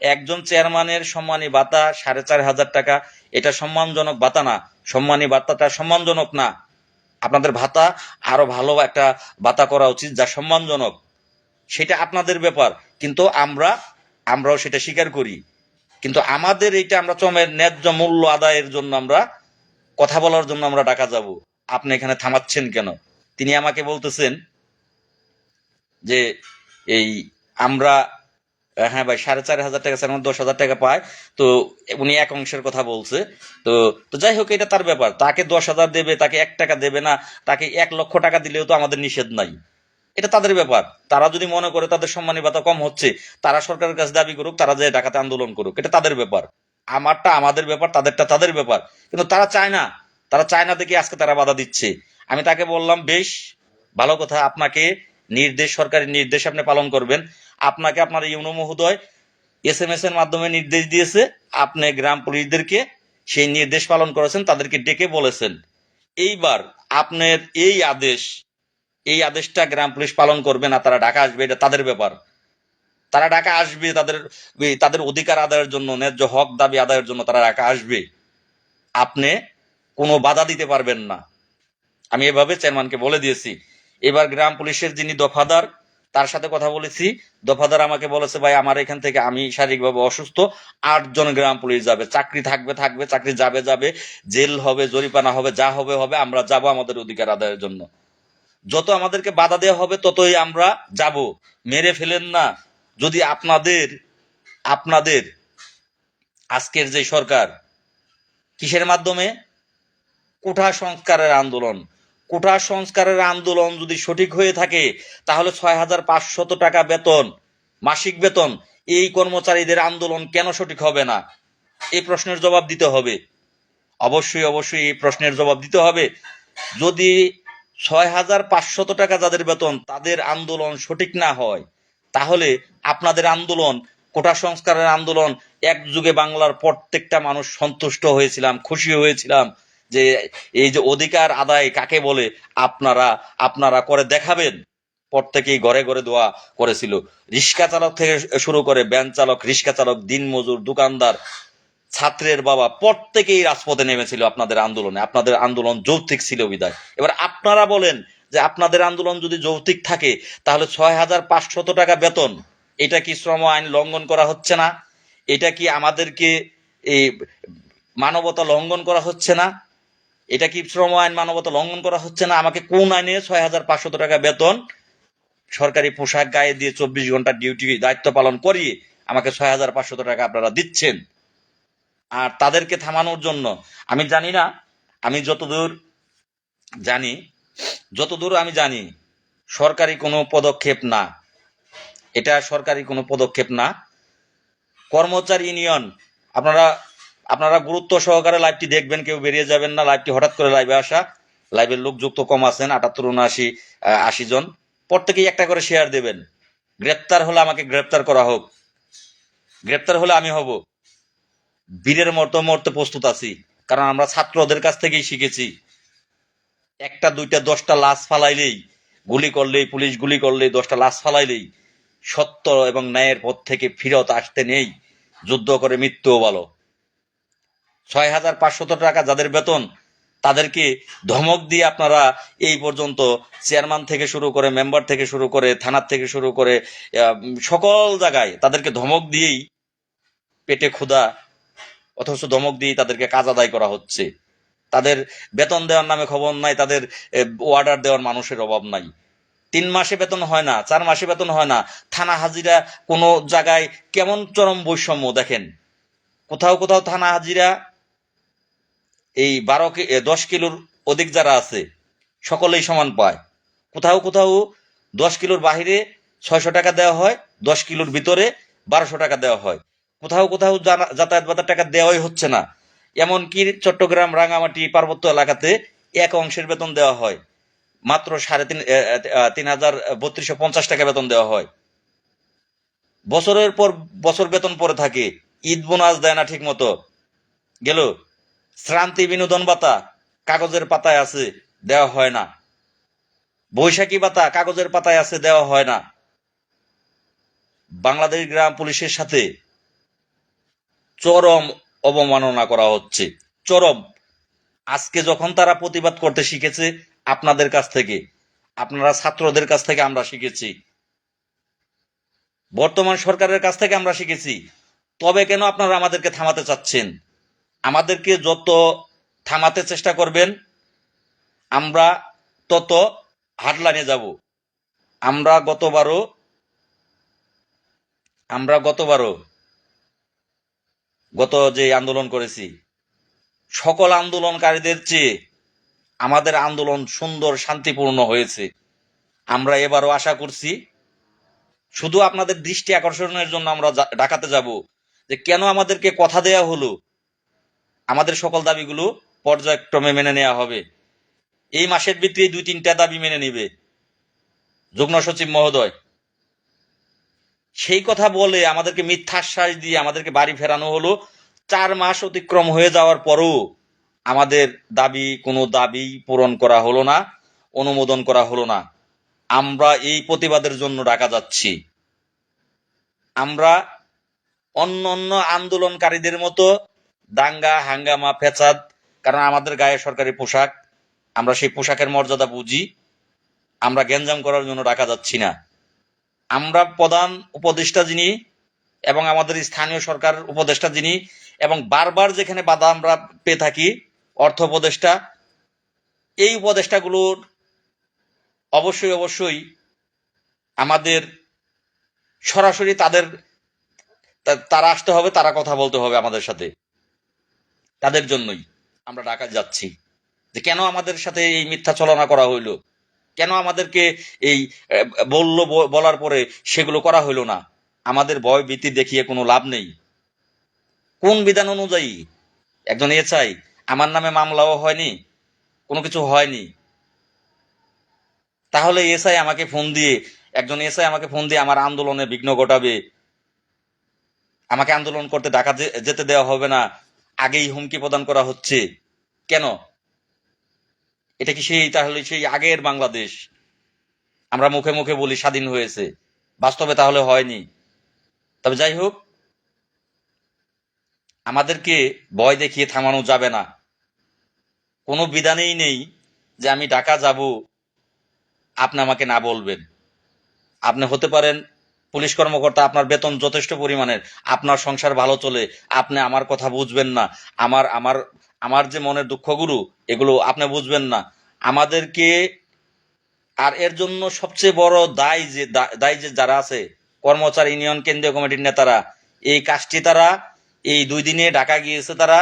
একজন চেয়ারম্যানের সম্মানী ভাতা 4,500 টাকা, এটা সম্মানজনক ভাতা না। সম্মানী ভাতাটা সম্মানজনক না। আপনাদের ভাতা আরো ভালো একটা ভাতা করা উচিত যা সম্মানজনক, সেটা আপনাদের ব্যাপার। কিন্তু আমরাও সেটা স্বীকার করি। কিন্তু আমাদের এইটা আমরা শ্রমের ন্যায্য মূল্য আদায়ের জন্য, আমরা কথা বলার জন্য আমরা ঢাকা যাব। আপনি এখানে থামাচ্ছেন কেন? তিনি আমাকে বলতেছেন যে এই আমরা, হ্যাঁ ভাই, 4,500 টাকা, 10,000 টাকা পায়। তো উনি এক অংশের কথা বলছে। তো তো যাই হোক, এটা তার ব্যাপার। তাকে 10,000 দেবে, তাকে 1 টাকা দেবে না, তাকে 1 লক্ষ টাকা দিলেও তো আমাদের নিষেধ নাই। এটা তাদের ব্যাপার। তারা যদি মনে করে তাদের সম্মানী ভাতা কম হচ্ছে, তারা সরকারের কাছে দাবি করুক, তারা যে ঢাকাতে আন্দোলন করুক, এটা তাদের ব্যাপার। আমারটা আমাদের ব্যাপার, তাদেরটা তাদের ব্যাপার। কিন্তু তারা চায় না দেখে আজকে তারা বাধা দিচ্ছে। আমি তাকে বললাম বেশ ভালো কথা, আপনাকে সরকারি নির্দেশ আপনি পালন করবেন। আপনাকে আপনার ইউনূ মহোদয় SMS এর মাধ্যমে নির্দেশ দিয়েছে আপনি গ্রাম পুলিশদেরকে সেই নির্দেশ পালন করেছেন, তাদেরকে ডেকে বলেছেন এইবার আপনার এই আদেশটা গ্রাম পুলিশ পালন করবে না, তারা ঢাকা আসবে, এটা তাদের ব্যাপার। তারা ঢাকা আসবে তাদের অধিকার আদায়ের জন্য, ন্যায্য হক দাবি আদায়ের জন্য তারা ঢাকা আসবে। আপনি কোনো বাধা দিতে পারবেন না। আমি এভাবে চেয়ারম্যানকে বলে দিয়েছি। এবার গ্রাম পুলিশের যিনি দফাদার, তার সাথে কথা বলেছি। দফাদার আমাকে বলেছে, ভাই আমার এখান থেকে, আমি শারীরিকভাবে অসুস্থ, 8 জন গ্রাম পুলিশ যাবে, চাকরি থাকবে, চাকরি যাবে, জেল হবে, জরিমানা হবে, যা হবে হবে, আমরা যাব আমাদের অধিকার আদায়ের জন্য। যত আমাদেরকে বাধা দেওয়া হবে ততই আমরা যাব। মেরে ফেলেন না। যদি আপনাদের আজকের যে সরকার, কিসের মাধ্যমে? কোঠা সংস্কারের আন্দোলন যদি সঠিক হয়ে থাকে, তাহলে 6,500 টাকা বেতন, মাসিক বেতন, এই কর্মচারীদের আন্দোলন কেন সঠিক হবে না? এই প্রশ্নের জবাব দিতে হবে। অবশ্যই এই প্রশ্নের জবাব দিতে হবে। যদি 6,500 টাকা যাদের বেতন, তাদের আন্দোলন সঠিক না হয়, তাহলে আপনাদের আন্দোলন, কোটা সংস্কারের আন্দোলন, এক যুগে বাংলার প্রত্যেকটা মানুষ সন্তুষ্ট হয়েছিলাম, খুশি হয়েছিলাম যে এই যে অধিকার আদায় কাকে বলে আপনারা করে দেখাবেন। প্রত্যেকেই ঘরে ঘরে দোয়া করেছিল। রিক্সা চালক থেকে শুরু করে ভ্যান চালক, রিক্সা চালক, দিনমজুর, দোকানদার, ছাত্রের বাবা, প্রত্যেকেই রাজপথে নেমেছিল আপনাদের আন্দোলনে। আপনাদের আন্দোলন যৌক্তিক ছিল বিদায়। এবার আপনারা বলেন যে আপনাদের আন্দোলন যদি যৌক্তিক থাকে, তাহলে 6,500 টাকা বেতন, এটা কি শ্রম আইন লঙ্ঘন করা হচ্ছে না? এটা কি আমাদেরকে এই মানবতা লঙ্ঘন করা হচ্ছে না? এটা কি শ্রম আইন মানবতা লঙ্ঘন করা হচ্ছে না? আমাকে কোন আইনে 6,500 টাকা বেতন, সরকারি পোশাক গায়ে দিয়ে 24 ঘন্টা ডিউটি দায়িত্ব পালন করিয়ে আমাকে 6,500 টাকা আপনারা দিচ্ছেন? আর তাদেরকে থামানোর জন্য আমি জানি না, আমি যতদূর আমি জানি সরকারি কোনো পদক্ষেপ না, এটা সরকারি কোনো পদক্ষেপ না। কর্মচারী ইউনিয়ন, আপনারা গুরুত্ব সহকারে লাইভটি দেখবেন, কেউ বেরিয়ে যাবেন না। লাইভটি হঠাৎ করে লাইভে আসা, লাইভের লোক যুক্ত কম আছেন, 78, 79, 80 জন। প্রত্যেকেই একটা করে শেয়ার দেবেন। গ্রেপ্তার হলে আমাকে গ্রেপ্তার করা হোক, গ্রেপ্তার হলে আমি হব, বীরের মতো মরতে প্রস্তুত আছি। কারণ আমরা ছাত্রদের কাছ থেকেই শিখেছি, একটা দুইটা 10টা লাশ ফালাইলেই, পুলিশ গুলি করলেই, 10টা লাশ ফালাইলেই সত্য এবং ন্যায়ের পথ থেকে ফিরত আসতে নেই, যুদ্ধ করে মৃত্যুও ভালো। 6,500 টাকা যাদের বেতন, তাদেরকে ধমক দিয়ে আপনারা এই পর্যন্ত চেয়ারম্যান থেকে শুরু করে, মেম্বার থেকে শুরু করে, থানার থেকে শুরু করে সকল জায়গায় তাদেরকে ধমক দিয়েই পেটে ক্ষুধা, অথচ ধমক দিয়েই তাদেরকে কাজ আদায় করা হচ্ছে। তাদের বেতন দেওয়ার নামে খবর নাই, তাদের অর্ডার দেওয়ার মানুষের অভাব নাই। 3 মাসে বেতন হয় না, 4 মাসে বেতন হয় না। থানা হাজিরা কোনো জায়গায় কেমন চরম বৈষম্য দেখেন। কোথাও থানা হাজিরা এই 10 কিলোর অধিক যারা আছে সকলেই সমান পায়। কোথাও 10 কিলোর বাহিরে 600 টাকা দেওয়া হয়, 10 কিলোর ভিতরে 1200 টাকা দেওয়া হয়। কোথাও যাতায়াত ভাতার টাকা দেওয়াই হচ্ছে না। এমনকি চট্টগ্রাম, রাঙামাটি, পার্বত্য এলাকাতে এক অংশের বেতন দেওয়া হয়, মাত্র 3,3250 টাকা বেতন দেওয়া হয়। বছরের পর বছর বেতন পরে থাকে, ঈদ বোনাস দেয় না ঠিক মতো। গেল শ্রান্তি বিনোদন ভাতা কাগজের পাতায় আছে, দেওয়া হয় না। বৈশাখী ভাতা কাগজের পাতায় আছে, দেওয়া হয় না। বাংলাদেশ গ্রাম পুলিশের সাথে চরম অবমাননা করা হচ্ছে, চরম। আজকে যখন তারা প্রতিবাদ করতে শিখেছে আপনাদের কাছ থেকে, আপনারা ছাত্রদের কাছ থেকে আমরা শিখেছি, বর্তমান সরকারের কাছ থেকে আমরা শিখেছি, তবে কেন আপনারা আমাদেরকে থামাতে চাচ্ছেন? আমাদেরকে যত থামাতে চেষ্টা করবেন, আমরা তত হাটলাইনে যাব। আমরা গতবারও যে আন্দোলন করেছি, সকল আন্দোলনকারীদের চেয়ে আমাদের আন্দোলন সুন্দর, শান্তিপূর্ণ হয়েছে। আমরা এবারও আশা করছি, শুধু আপনাদের দৃষ্টি আকর্ষণের জন্য আমরা ঢাকাতে যাব, যে কেন আমাদেরকে কথা দেয়া হলো, আমাদের সকল দাবিগুলো পর্যায়ক্রমে মেনে নেওয়া হবে। এই মাসের ভিতরে 2-3টা দাবি মেনে নিবে যুগ্ম সচিব মহোদয়। সেই কথা বলে আমাদেরকে মিথ্যা আশ্বাস দিয়ে আমাদেরকে বাড়ি ফেরানো হলো। 4 মাস অতিক্রম হয়ে যাওয়ার পরও আমাদের কোনো দাবি পূরণ করা হলো না, অনুমোদন করা হলো না। আমরা এই প্রতিবাদের জন্য ঢাকা যাচ্ছি। আমরা অন্য অন্য আন্দোলনকারীদের মতো দাঙ্গা হাঙ্গামা ফেসাদ, কারণ আমাদের গায়ে সরকারি পোশাক, আমরা সেই পোশাকের মর্যাদা বুঝি, আমরা গ্যাঞ্জাম করার জন্য ঢাকা যাচ্ছি না। আমরা প্রধান উপদেষ্টা যিনি এবং আমাদের স্থানীয় সরকার উপদেষ্টা যিনি, এবং বারবার যেখানে বাধা আমরা পেয়ে থাকি, অর্থ উপদেষ্টা, এই উপদেষ্টাগুলোর অবশ্যই অবশ্যই আমাদের সরাসরি তারা আসতে হবে, তারা কথা বলতে হবে আমাদের সাথে। তাদের জন্যই আমরা ঢাকা যাচ্ছি, যে কেন আমাদের সাথে এই মিথ্যা ছলনা করা হইলো, কেন আমাদেরকে এই বলার পরে সেগুলো করা হইলো না। আমাদের ভয় ভীতি দেখিয়ে কোনো লাভ নেই। কোন বিধান অনুযায়ী একজন এসআই, আমার নামে মামলাও হয়নি, কোনো কিছু হয়নি, তাহলে একজন এসআই আমাকে ফোন দিয়ে আমার আন্দোলনে বিঘ্ন ঘটাবে, আমাকে আন্দোলন করতে ঢাকা যেতে দেওয়া হবে না, আগেই হুমকি প্রদান করা হচ্ছে কেন? এটা কি তাহলে সেই আগের বাংলাদেশ? আমরা মুখে মুখে বলি স্বাধীন হয়েছে, বাস্তবে তাহলে হয়নি। তবে যাই হোক, আমাদেরকে ভয় দেখিয়ে থামানো যাবে না। কোনো বিধানেই নেই যে আমি ঢাকা যাব, আপনি আমাকে না বলবেন। আপনি হতে পারেন পুলিশ কর্মকর্তা, আপনার বেতন যথেষ্ট পরিমাণের, আপনার সংসার ভালো চলে, আপনি আমার কথা বুঝবেন না, আমার আমার আমার যে মনের দুঃখগুলো এগুলো আপনি বুঝবেন না আমাদেরকে। আর এর জন্য সবচেয়ে বড় দায় যে যারা আছে, কর্মচারী ইউনিয়ন কেন্দ্রীয় কমিটির নেতারা, এই কাজটি তারা এই 2 দিনে ঢাকা গিয়েছে, তারা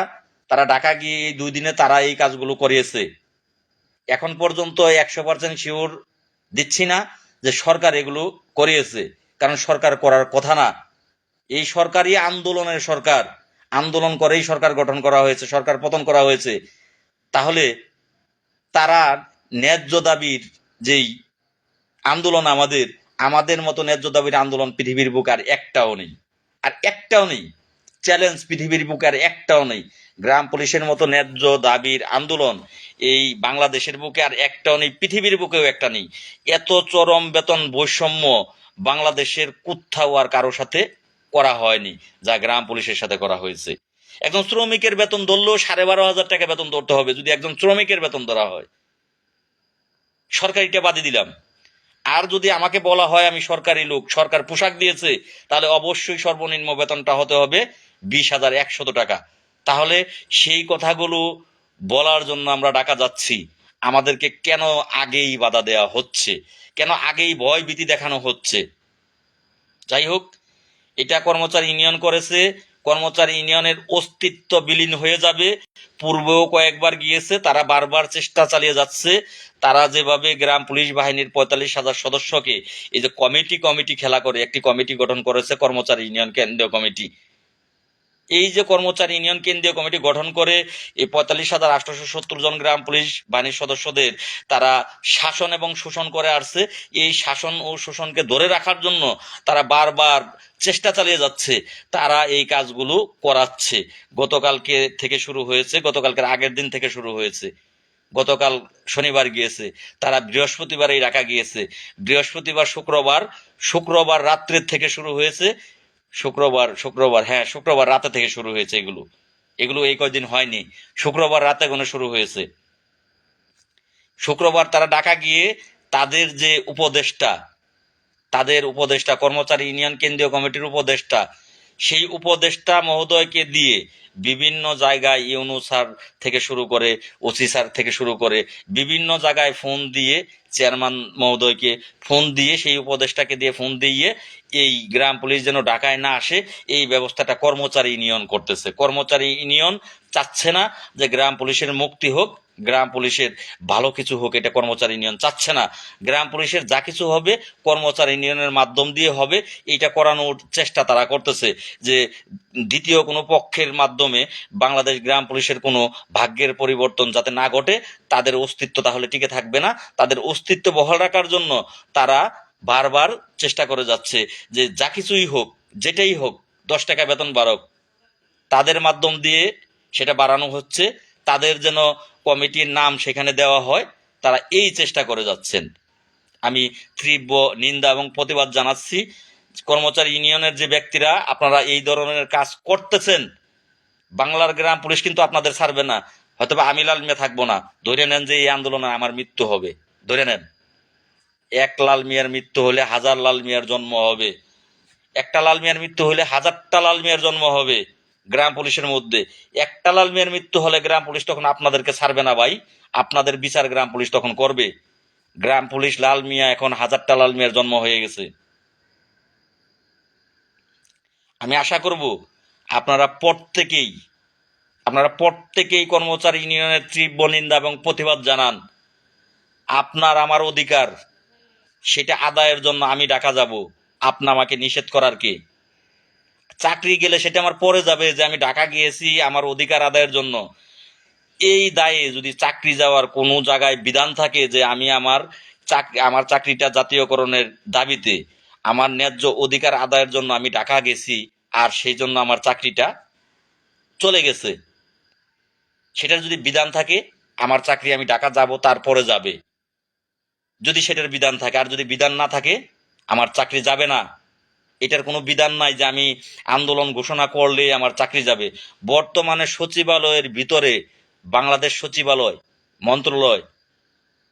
ঢাকা গিয়ে এই 2 দিনে তারা এই কাজগুলো করিয়েছে। এখন পর্যন্ত 100% শিওর দিচ্ছি না যে সরকার এগুলো করিয়েছে, কারণ সরকার করার কথা না। এই সরকারই আন্দোলনের সরকার, আন্দোলন করেই সরকার গঠন করা হয়েছে, সরকার পতন করা হয়েছে। তাহলে তারা ন্যায্য দাবির যেই আন্দোলন, আমাদের মতো ন্যায্য দাবির আন্দোলন পৃথিবীর বুকে আর একটাও নেই। চ্যালেঞ্জ পৃথিবীর বুকে আর একটাও নেই। গ্রাম পুলিশের মতো ন্যায্য দাবির আন্দোলন এই বাংলাদেশের বুকে আর একটাও নেই, পৃথিবীর বুকেও একটা নেই। এত চরম বেতন বৈষম্য বাংলাদেশের কোথাও আর কারোর সাথে করা হয়নি যা গ্রাম পুলিশের সাথে করা হয়েছে। একজন শ্রমিকের বেতন ধরলেও 12,500 টাকা বেতন ধরতে হবে, যদি একজন শ্রমিকের বেতন ধরা হয়। সরকারিটা বাদই দিলাম, আর যদি আমাকে বলা হয় আমি সরকারি লোক, সরকার পোশাক দিয়েছে, তাহলে অবশ্যই সর্বনিম্ন বেতনটা হতে হবে 20,100 টাকা। তাহলে সেই কথাগুলো বলার জন্য আমরা ঢাকা যাচ্ছি। আমাদেরকে কেন আগেই বাধা দেওয়া হচ্ছে, কেন আগেই ভয় ভীতি দেখানো হচ্ছে? যাই হোক, এটা কর্মচারী ইউনিয়ন করেছে, কর্মচারী ইউনিয়নের অস্তিত্ব বিলীন হয়ে যাবে। পূর্বেও কয়েকবার গিয়েছে, তারা বারবার চেষ্টা চালিয়ে যাচ্ছে। তারা যেভাবে গ্রাম পুলিশ বাহিনীর 45,000 সদস্যকে এই যে কমিটি খেলা করে একটি কমিটি গঠন করেছে, কর্মচারী ইউনিয়ন কেন্দ্রীয় কমিটি। এই যে কর্মচারী ইউনিয়ন কেন্দ্রীয় কমিটি গঠন করে এই 45,870 জন গ্রাম পুলিশ বাহিনীর সদস্যদের তারা শাসন এবং শোষণ করে আসছে। এই শাসন ও শোষণকে ধরে রাখার জন্য তারা বারবার চেষ্টা চালিয়ে যাচ্ছে, তারা এই কাজগুলো করাচ্ছে। গতকালকের আগের দিন থেকে শুরু হয়েছে। গতকাল শনিবার গিয়েছে, তারা বৃহস্পতিবার এই ঢাকা গিয়েছে। বৃহস্পতিবার শুক্রবার রাত্রের থেকে শুরু হয়েছে। শুক্রবার রাতে থেকে শুরু হয়েছে। এগুলো এই কয়দিন হয়নি, শুক্রবার রাতে শুরু হয়েছে। শুক্রবার তারা ঢাকা গিয়ে তাদের যে উপদেষ্টা কর্মচারী ইউনিয়ন কেন্দ্রীয় কমিটির উপদেষ্টা, সেই উপদেষ্টা মহোদয়কে দিয়ে বিভিন্ন জায়গায় ইউনূস স্যার থেকে শুরু করে, ওসি স্যার থেকে শুরু করে বিভিন্ন জায়গায় ফোন দিয়ে, চেয়ারম্যান মহোদয়কে ফোন দিয়ে, সেই উপদেষ্টাকে দিয়ে ফোন দিয়ে এই গ্রাম পুলিশ যেন ঢাকায় না আসে এই ব্যবস্থাটা কর্মচারী ইউনিয়ন করতেছে। কর্মচারী ইউনিয়ন চাচ্ছে না যে গ্রাম পুলিশের মুক্তি হোক, গ্রাম পুলিশের ভালো কিছু হোক, এটা কর্মচারী ইউনিয়ন চাচ্ছে না। গ্রাম পুলিশের যা কিছু হবে কর্মচারী ইউনিয়নের মাধ্যম দিয়ে হবে, এইটা করানোর চেষ্টা তারা করতেছে, যে দ্বিতীয় কোনো পক্ষের মাধ্যমে বাংলাদেশ গ্রাম পুলিশের কোনো ভাগ্যের পরিবর্তন যাতে না ঘটে, তাদের অস্তিত্ব তাহলে টিকে থাকবে না। তাদের অস্তিত্ব বহাল রাখার জন্য তারা বারবার চেষ্টা করে যাচ্ছে যে যা কিছুই হোক, যেটাই হোক, 10 টাকা বেতন বাড়ক, তাদের মাধ্যম দিয়ে সেটা বাড়ানো হচ্ছে, তাদের যেন কমিটির নাম সেখানে দেওয়া হয়, তারা এই চেষ্টা করে যাচ্ছেন। আমি তীব্র নিন্দা এবং প্রতিবাদ জানাচ্ছি। কর্মচারী ইউনিয়নের যে ব্যক্তিরা আপনারা এই ধরনের কাজ করতেছেন, বাংলার গ্রাম পুলিশ কিন্তু আপনাদের ছাড়বে না। হয়তো আমি লাল মিয়া থাকবো না, ধরে নেন যে এই আন্দোলনে আমার মৃত্যু হবে, ধরে নেন এক লাল মিয়ার মৃত্যু হলে হাজার লাল মিয়ার জন্ম হবে, একটা লাল মিয়ার মৃত্যু হলে হাজারটা লাল মিয়ার জন্ম হবে গ্রাম পুলিশের মধ্যে। একটা লাল মিয়ার মৃত্যু হলে গ্রাম পুলিশ তখন আপনাদেরকে ছাড়বে না ভাই, আপনাদের বিচার গ্রাম পুলিশ তখন করবে। গ্রাম পুলিশ লাল মিয়া এখন হাজারটা লাল মিয়ার জন্ম হয়ে গেছে। আমি আশা করব আপনারা প্রত্যেকেই কর্মচারী ইউনিয়নের তীব্র নিন্দা এবং প্রতিবাদ জানান। আপনার আমার অধিকার, সেটা আদায়ের জন্য আমি ঢাকা যাব, আপনি আমাকে নিষেধ করার কে? চাকরি গেলে সেটা আমার পরে যাবে যে আমি ঢাকা গিয়েছি আমার অধিকার আদায়ের জন্য। এই দায়ে যদি চাকরি যাওয়ার কোনো জায়গায় বিধান থাকে যে আমি আমার চাকরিটা জাতীয়করণের দাবিতে, আমার ন্যায্য অধিকার আদায়ের জন্য আমি ঢাকা গেছি, আর সেই জন্য আমার চাকরিটা চলে গেছে, সেটার যদি বিধান থাকে আমার চাকরি আমি ঢাকা যাব তারপরে যাবে, যদি সেটার বিধান থাকে। আর যদি বিধান না থাকে আমার চাকরি যাবে না। এটার কোনো বিধান নাই যে আমি আন্দোলন ঘোষণা করলে আমার চাকরি যাবে। বর্তমানে সচিবালয়ের ভিতরে, বাংলাদেশ সচিবালয় মন্ত্রণালয়,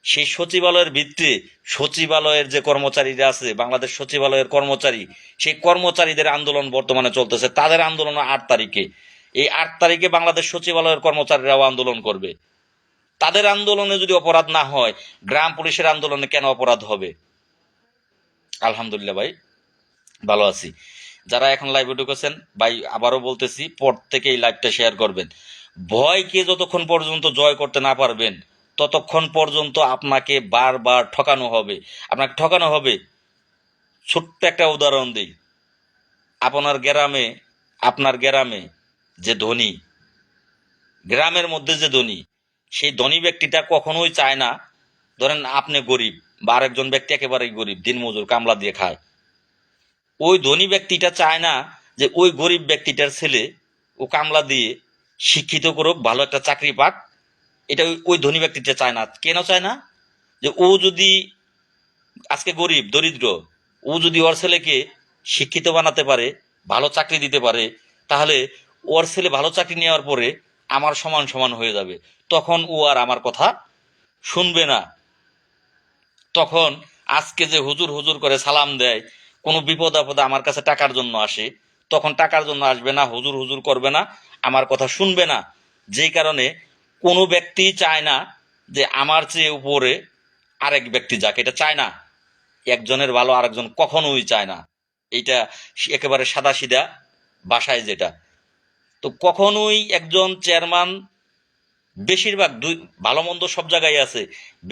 সেই সচিবালয়ের ভিত্তিতে সচিবালয়ের যে কর্মচারীরা আছে, বাংলাদেশ সচিবালয়ের কর্মচারী, সেই কর্মচারীদের আন্দোলন বর্তমানে চলতেছে। তাদের আন্দোলন 8 তারিখে, এই 8 তারিখে বাংলাদেশ সচিবালয়ের কর্মচারীরাও আন্দোলন করবে। তাদের আন্দোলনে যদি অপরাধ না হয়, গ্রাম পুলিশের আন্দোলনে কেন অপরাধ হবে? আলহামদুলিল্লাহ ভাই, ভালো আছি। যারা এখন লাইভে ঢুকেছেন ভাই, আবারও বলতেছি প্রত্যেকেই লাইভটা শেয়ার করবেন। ভয়কে যতক্ষণ পর্যন্ত জয় করতে না পারবেন ততক্ষণ পর্যন্ত আপনাকে বারবার ঠকানো হবে, আপনাকে ঠকানো হবে। ছোট্ট একটা উদাহরণ দিই। আপনার গ্রামে যে ধনী, গ্রামের মধ্যে যে ধনী, সেই ধনী ব্যক্তিটা কখনোই চায় না, ধরেন আপনি গরিব বা আরেকজন ব্যক্তি একেবারেই গরিব, দিনমজুর কামলা দিয়ে খায়, ওই ধনী ব্যক্তিটা চায় না যে ওই গরিব ব্যক্তিটার ছেলে ও কামলা দিয়ে শিক্ষিত করুক, ভালো একটা চাকরি পাক। এটা ওই ধনী ব্যক্তিটা চায় না। কেন চায় না? যে ও যদি আজকে গরিব দরিদ্র, ও যদি ওর ছেলেকে শিক্ষিত বানাতে পারে, ভালো চাকরি দিতে পারে, তাহলে ওর ছেলে ভালো চাকরি নেওয়ার পরে আমার সমান সমান হয়ে যাবে, তখন ও আর আমার কথা শুনবে না। তখন আজকে যে হুজুর হুজুর করে সালাম দেয়, কোনো বিপদ আপদে আমার কাছে টাকার জন্য আসে, তখন টাকার জন্য আসবে না, হুজুর হুজুর করবে না, আমার কথা শুনবে না। যেই কারণে কোনো ব্যক্তি চায় না যে আমার চেয়ে উপরে আরেক ব্যক্তি যাক, এটা চায় না। একজনের ভালো আরেকজন কখনোই চায় না। এইটা একেবারে সাদাসিধা ভাষায় যেটা। তো কখনোই একজন চেয়ারম্যান, বেশিরভাগ ভালো মন্দ সব জায়গায় আছে,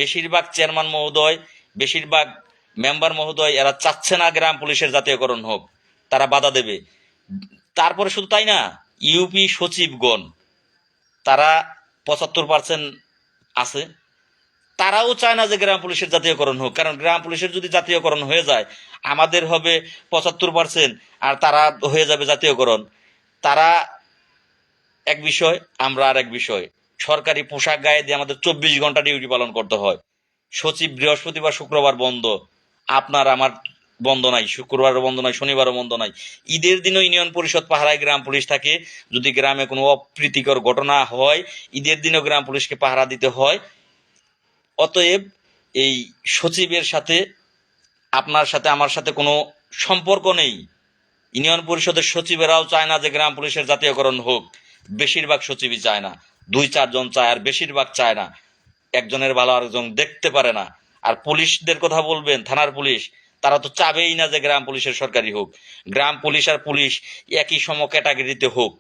বেশিরভাগ চেয়ারম্যান মহোদয়, বেশিরভাগ মেম্বার মহোদয় এরা চাচ্ছে না গ্রাম পুলিশের জাতীয়করণ হোক, তারা বাধা দেবে। তারপরে শুধু তাই না, ইউপি সচিবগণ, তারা 75% আছে, তারাও চায় না যে গ্রাম পুলিশের জাতীয়করণ হোক। কারণ গ্রাম পুলিশের যদি জাতীয়করণ হয়ে যায়, আমাদের হবে 75% আর তারা হয়ে যাবে জাতীয়করণ। তারা এক বিষয়, আমরা আর এক বিষয়। সরকারি পোশাক গায়ে দিয়ে আমাদের 24 ঘন্টা ডিউটি পালন করতে হয়। সচিব বৃহস্পতিবার শুক্রবার বন্ধ, আপনার আমার বন্ধ নাই, শুক্রবারও বন্ধ নাই, শনিবারও বন্ধ নাই। ঈদের দিনও ইউনিয়ন পরিষদ পাহারায় গ্রাম পুলিশ থাকে। যদি গ্রামে কোনো অপ্রীতিকর ঘটনা হয়, ঈদের দিনও গ্রাম পুলিশকে পাহারা দিতে হয়। অতএব এই সচিবের সাথে আপনার সাথে আমার সাথে কোনো সম্পর্ক নেই। ইউনিয়ন পরিষদের সচিবেরাও চায় না যে গ্রাম পুলিশের জাতীয়করণ হোক, বেশিরভাগ সচিবই চায় না। 2-4 জন চায় আর বেশিরভাগ চায় না। একজনের ভালো আরেকজন দেখতে পারে না। আর পুলিশদের কথা বলবেন, থানার পুলিশ, তারা তো চাবেই না যে গ্রাম পুলিশের সরকারি হোক। গ্রাম পুলিশ আর পুলিশ একই সম ক্যাটাগরিতে হোক,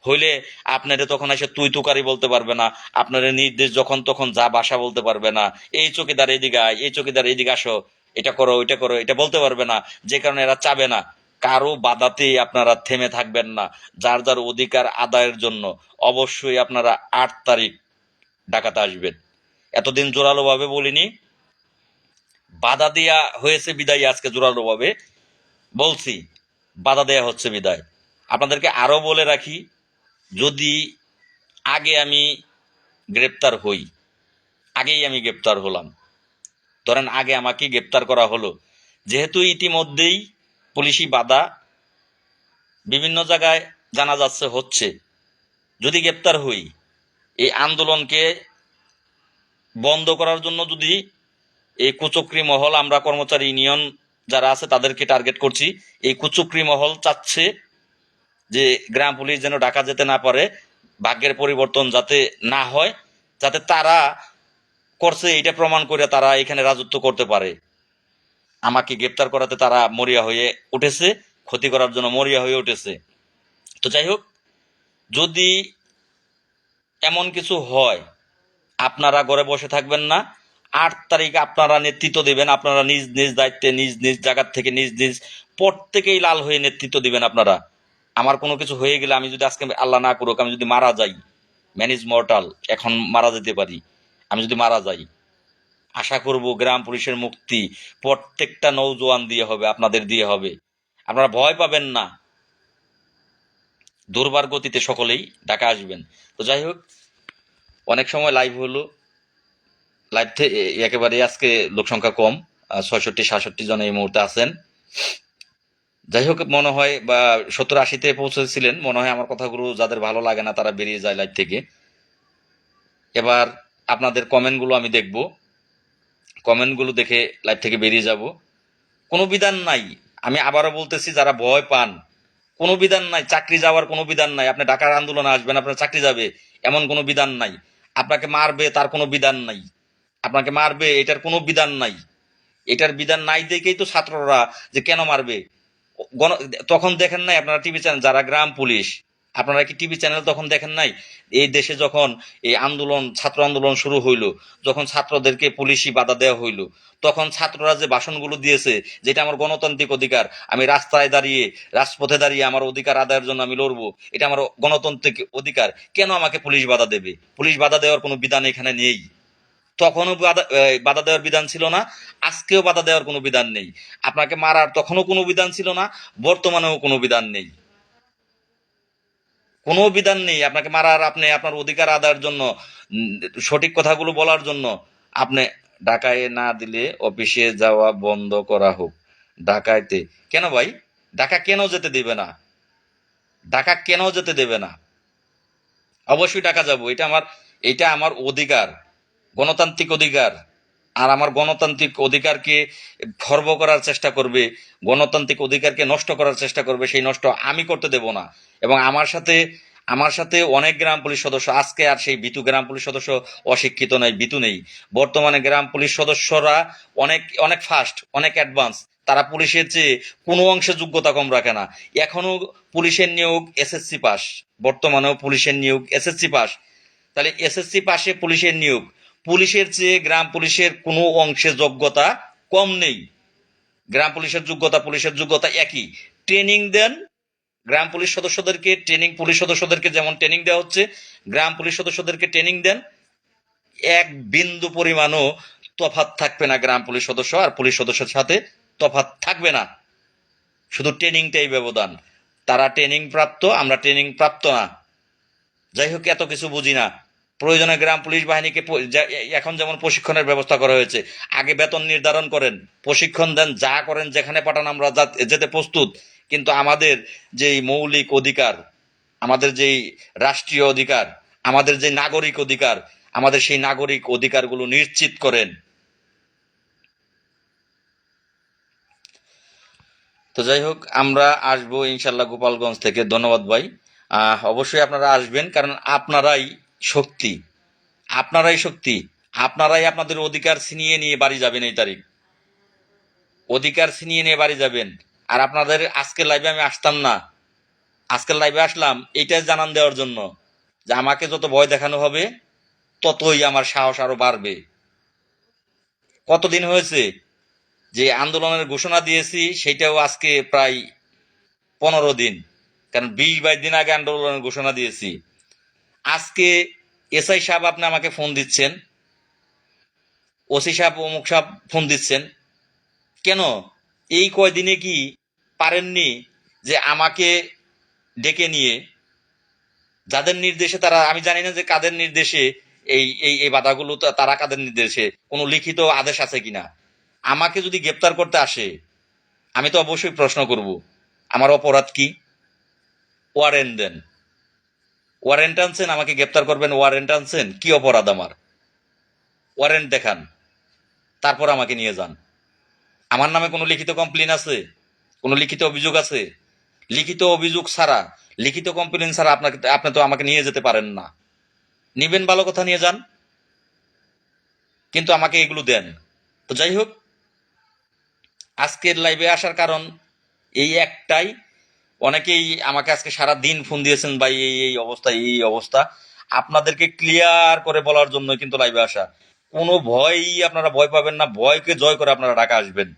হইলে আপনারে তখন এসে তুই তুকারি বলতে পারবে না, আপনারে নির্দেশ যখন তখন যা ভাষা বলতে পারবে না, এই চৌকিদার এইদিকে আয়, এই চৌকিদার এইদিকে আসো, এটা করো ওইটা করো, এটা বলতে পারবে না। যে কারণে এরা চাবে না। কারো বাধাতেই আপনারা থেমে থাকবেন না। যার যার অধিকার আদায়ের জন্য অবশ্যই আপনারা 8 তারিখ ঢাকাতে আসবেন। এতদিন জোরালো ভাবে বলিনি, বাধা দেয়া হয়েছে বিদায় আজকে জোরালো ভাবে বলছি, বাধা দেয়া হচ্ছে বিদায়। আপনাদেরকে আরো বলে রাখি, যদি আগে আমি গ্রেপ্তার হই, আগেই আমি গ্রেপ্তার হলাম, ধরেন আগে আমাকে গ্রেপ্তার করা হলো, যেহেতু ইতিমধ্যেই পুলিশি বাধা বিভিন্ন জায়গায় জানা যাচ্ছে হচ্ছে, যদি গ্রেপ্তার হই, এই আন্দোলনকে বন্ধ করার জন্য যদি এই কুচক্রী মহল, আমরা কর্মচারী ইউনিয়ন যারা আছে তাদেরকে টার্গেট করছি, এই কুচক্রী মহল চাচ্ছে যে গ্রাম পুলিশ যেন ঢাকা যেতে না পারে, ভাগ্যের পরিবর্তন যাতে না হয়, যাতে তারা করছে এটা প্রমাণ করে তারা এখানে রাজত্ব করতে পারে। আমাকে গ্রেপ্তার করাতে তারা মরিয়া হয়ে উঠেছে, ক্ষতি করার জন্য মরিয়া হয়ে উঠেছে। তো যাই হোক, যদি এমন কিছু হয়, আপনারা ঘরে বসে থাকবেন না। 8 তারিখ আপনারা নেতৃত্ব দিবেন, আপনারা নিজ নিজ দায়িত্বে নিজ নিজ জায়গার থেকে নিজ নিজ প্রত্যেকেই লাল হয়ে নেতৃত্ব দিবেন আপনারা। আমার কোনো কিছু হয়ে গেলে, আমি যদি আজকে আল্লাহ না করুক আমি যদি মারা যাই, ম্যান ইজ মর্টাল, এখন মারা যেতে পারি, আমি যদি মারা যাই, আশা করব গ্রাম পুলিশের মুক্তি প্রত্যেকটা নৌজওয়ান দিয়ে হবে, আপনাদের দিয়ে হবে। আপনারা ভয় পাবেন না, দুর্বার গতিতে সকলেই ঢাকা আসবেন। তো যাই হোক, অনেক সময় লাইভ হলো, লাইভ থেকে একেবারে আজকে লোক সংখ্যা কম, 66-67 জন এই মুহূর্তে আছেন। যাই হোক, মনে হয় বা 70-80-তে পৌঁছেছিলেন, মনে হয় আমার কথাগুলো যাদের ভালো লাগে না তারা বেরিয়ে যায় লাইভ থেকে। এবার আপনাদের কমেন্টগুলো আমি দেখব, কমেন্টগুলো দেখে লাইভ থেকে বেরিয়ে যাব। কোনো বিধান নাই, আমি আবারও বলতেছি, যারা ভয় পান, কোনো বিধান নাই, চাকরি যাওয়ার কোনো বিধান নাই। আপনি ঢাকার আন্দোলনে আসবেন, আপনার চাকরি যাবে এমন কোনো বিধান নাই। আপনাকে মারবে তার কোনো বিধান নাই, আপনাকে মারবে এটার কোনো বিধান নাই। এটার বিধান নাই দেখেই তো ছাত্ররা যে কেন মারবে, গণ তখন দেখেন নাই আপনারা টিভি চ্যানেল, যারা গ্রাম পুলিশ, আপনারা কি টিভি চ্যানেল তখন দেখেন নাই? এই দেশে যখন এই আন্দোলন, ছাত্র আন্দোলন শুরু হইল, যখন ছাত্রদেরকে পুলিশি বাধা দেওয়া হইল, তখন ছাত্ররা যে ভাষণগুলো দিয়েছে, যেটা আমার গণতান্ত্রিক অধিকার, আমি রাস্তায় দাঁড়িয়ে, রাজপথে দাঁড়িয়ে আমার অধিকার আদায়ের জন্য আমি লড়বো, এটা আমার গণতান্ত্রিক অধিকার, কেন আমাকে পুলিশ বাধা দেবে? পুলিশ বাধা দেওয়ার কোনো বিধান এখানে নেই। তখনও বাধা দেওয়ার বিধান ছিল না, আজকেও বাধা দেওয়ার কোনো বিধান নেই। আপনাকে মারার তখনও কোনো বিধান ছিল না, বর্তমানেও কোনো বিধান নেই। কোনো বিধান নেই আপনাকে মারার, আপনি আপনার অধিকার আদায়ের জন্য, সঠিক কথাগুলো বলার জন্য। আপনি ঢাকায় না দিলে অফিসে যাওয়া বন্ধ করা হোক। ঢাকাইতে কেন ভাই? ঢাকা কেন যেতে দেবে না? ঢাকা কেন যেতে দেবে না? অবশ্যই ঢাকা যাব, এটা আমার অধিকার, গণতান্ত্রিক অধিকার। আর আমার গণতান্ত্রিক অধিকারকে খর্ব করার চেষ্টা করবে, গণতান্ত্রিক অধিকারকে নষ্ট করার চেষ্টা করবে, সেই নষ্ট আমি করতে দেব না। এবং আমার সাথে অনেক গ্রাম পুলিশ সদস্য, আজকে আর সেই বিতু গ্রাম পুলিশ সদস্য অশিক্ষিত নাই, বিতু নেই। বর্তমানে গ্রাম পুলিশ সদস্যরা অনেক অনেক ফাস্ট, অনেক অ্যাডভান্স। তারা পুলিশের চেয়ে কোনো অংশে যোগ্যতা কম রাখে না। এখনো পুলিশের নিয়োগ এসএসসি পাস, বর্তমানেও পুলিশের নিয়োগ এসএসসি পাস। তাহলে এসএসসি পাশে পুলিশের নিয়োগ, পুলিশের চেয়ে গ্রাম পুলিশের কোনো অংশে যোগ্যতা কম নেই। গ্রাম পুলিশের যোগ্যতা, পুলিশের যোগ্যতা একই। ট্রেনিং দেন গ্রাম পুলিশ সদস্যদেরকে, পুলিশ সদস্যদেরকে যেমন ট্রেনিং দেওয়া হচ্ছে, গ্রাম পুলিশ সদস্যদেরকে ট্রেনিং দেন। এক বিন্দু পরিমাণও তফাৎ থাকবে না গ্রাম পুলিশ সদস্য আর পুলিশ সদস্যের সাথে, তফাৎ থাকবে না, শুধু ট্রেনিংটাই ব্যবধান। তারা ট্রেনিং প্রাপ্ত, আমরা ট্রেনিং প্রাপ্ত না। যাই হোক, এত কিছু বুঝি না। প্রয়োজনে গ্রাম পুলিশ বাহিনীকে এখন যেমন প্রশিক্ষণের ব্যবস্থা করা হয়েছে, আগে বেতন নির্ধারণ করেন, প্রশিক্ষণ দেন, যা করেন, যেখানে পাঠান আমরা যেতে প্রস্তুত। কিন্তু আমাদের যেই মৌলিক অধিকার, আমাদের যেই রাষ্ট্রীয় অধিকার, আমাদের যে নাগরিক অধিকার, আমাদের সেই নাগরিক অধিকারগুলো নিশ্চিত করেন। তো যাই হোক, আমরা আসবো ইনশাল্লাহ গোপালগঞ্জ থেকে। ধন্যবাদ ভাই। অবশ্যই আপনারা আসবেন, কারণ আপনারাই শক্তি, আপনারাই শক্তি, আপনারাই আপনাদের অধিকার ছিনিয়ে নিয়ে বাড়ি যাবেন এই তারিখ, অধিকার ছিনিয়ে নিয়ে বাড়ি যাবেন। আর আপনাদের আজকের লাইভে আমি আসতাম না, আজকের লাইভে আসলাম এইটাই জানান দেওয়ার জন্য যে আমাকে যত ভয় দেখানো হবে ততই আমার সাহস আরো বাড়বে। কতদিন হয়েছে যে আন্দোলনের ঘোষণা দিয়েছি, সেটাও আজকে প্রায় 15 দিন, কারণ 20-22 দিন আগে আন্দোলনের ঘোষণা দিয়েছি। আজকে এসআই সাহেব আপনি আমাকে ফোন দিচ্ছেন, ওসি সাহেব অমুক সাহেব ফোন দিচ্ছেন, কেন? এই কয়দিনে কি পারেননি যে আমাকে ডেকে নিয়ে যাদের নির্দেশে তারা, আমি জানি না যে কাদের নির্দেশে এই এই এই বাধাগুলো, তারা কাদের নির্দেশে, কোনো লিখিত আদেশ আছে কিনা। আমাকে যদি গ্রেপ্তার করতে আসে, আমি তো অবশ্যই প্রশ্ন করব, আমার অপরাধ কি? ওয়ারেন্ট দেন। ওয়ারেন্ট আনছেন, আমাকে গ্রেপ্তার করবেন, ওয়ারেন্ট আনছেন, কি অপরাধ আমার? ওয়ারেন্ট দেখান, তারপর আমাকে নিয়ে যান। আমার নামে কোনো লিখিত কমপ্লেন আছে? কোনো লিখিত অভিযোগ আছে? লিখিত অভিযোগ ছাড়া, লিখিত কমপ্লেন ছাড়া আপনি তো আমাকে নিয়ে যেতে পারেন না। নিবেন, ভালো কথা, নিয়ে যান, কিন্তু আমাকে এগুলো দেন। তো যাই হোক, আজকের লাইভে আসার কারণ এই একটাই। অনেকেই আমাকে আজকে সারা দিন ফোন দিয়েছেন, ভাই এই এই অবস্থা, এই অবস্থা। আপনাদেরকে ক্লিয়ার করে বলার জন্য কিন্তু লাইভে আসা। কোনো ভয়ই আপনারা ভয় পাবেন না, ভয়কে জয় করে আপনারা ঢাকা আসবেন।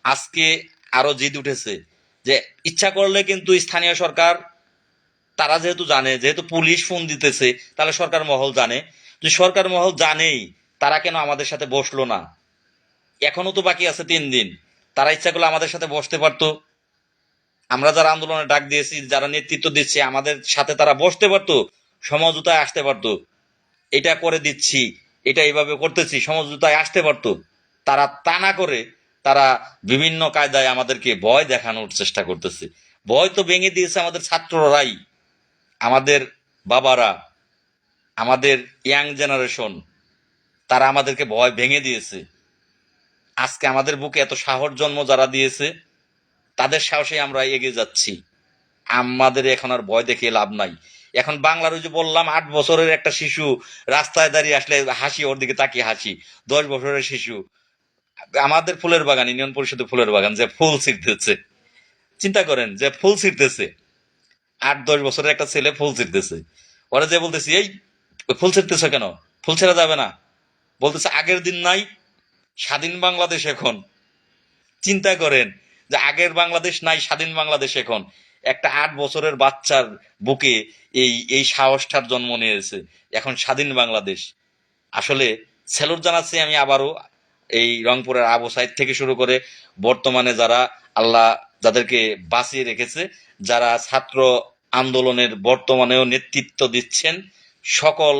আজকে আরো জিদ উঠেছে যে ইচ্ছা করলে কিন্তু স্থানীয় সরকার, তারা যেহেতু জানে, যেহেতু পুলিশ ফোন দিতেছে, তাহলে সরকার মহল জানে। যে সরকার মহল জানেই, তারা কেন আমাদের সাথে বসলো না? এখনো তো বাকি আছে 3 দিন। তারা ইচ্ছা করলে আমাদের সাথে বসতে পারতো। আমরা যারা আন্দোলনে ডাক দিয়েছি, যারা নেতৃত্ব দিচ্ছে, আমাদের সাথে তারা বসতে পারতো, সমঝোতায় আসতে পারতো। এটা করে দিচ্ছি, এটা এইভাবে করতেছি, সমঝোতায় আসতে পারতো। তারা তা না করে তারা বিভিন্ন কায়দায় আমাদেরকে ভয় দেখানোর চেষ্টা করতেছে। ভয় তো ভেঙে দিয়েছে আমাদের ছাত্ররাই, আমাদের বাবারা, আমাদের ইয়াং জেনারেশন, তারা আমাদেরকে ভয় ভেঙে দিয়েছে। আজকে আমাদের বুকে এত সাহস জন্ম যারা দিয়েছে, তাদের সাহসে আমরা এগিয়ে যাচ্ছি। আমাদের এখন আর ভয় দেখে লাভ নাই। এখন বাংলার ওই যে বললাম, 8 বছরের একটা শিশু রাস্তায় দাঁড়িয়ে আসলে হাসি, ওর দিকে তাকিয়ে হাসি। 10 বছরের শিশু আমাদের ফুলের বাগান, ইউনিয়ন পরিষদে ফুলের বাগান, যে ফুল ছিঁড়তেছে। চিন্তা করেন, যে ফুল ছিঁড়তেছে, 8-10 বছরের একটা ছেলে ফুল ছিঁড়তেছে। ওরা যে বলতেছি, এই ফুল ছিঁড়তেছ কেন? ফুল ছেড়া যাবে না। বলতেছে আগের দিন নাই, স্বাধীন বাংলাদেশ এখন। চিন্তা করেন যে আগের বাংলাদেশ নাই, স্বাধীন বাংলাদেশ এখন। একটা 8 বছরের বাচ্চার বুকে এই এই সাহসটার জন্ম নিয়েছে, এখন স্বাধীন বাংলাদেশ। আসলে স্যালুট জানাচ্ছি আমি আবারও এই রংপুরের আবু সাইদ থেকে শুরু করে বর্তমানে যারা আল্লাহ যাদেরকে বাঁচিয়ে রেখেছে, যারা ছাত্র আন্দোলনের বর্তমানেও নেতৃত্ব দিচ্ছেন, সকল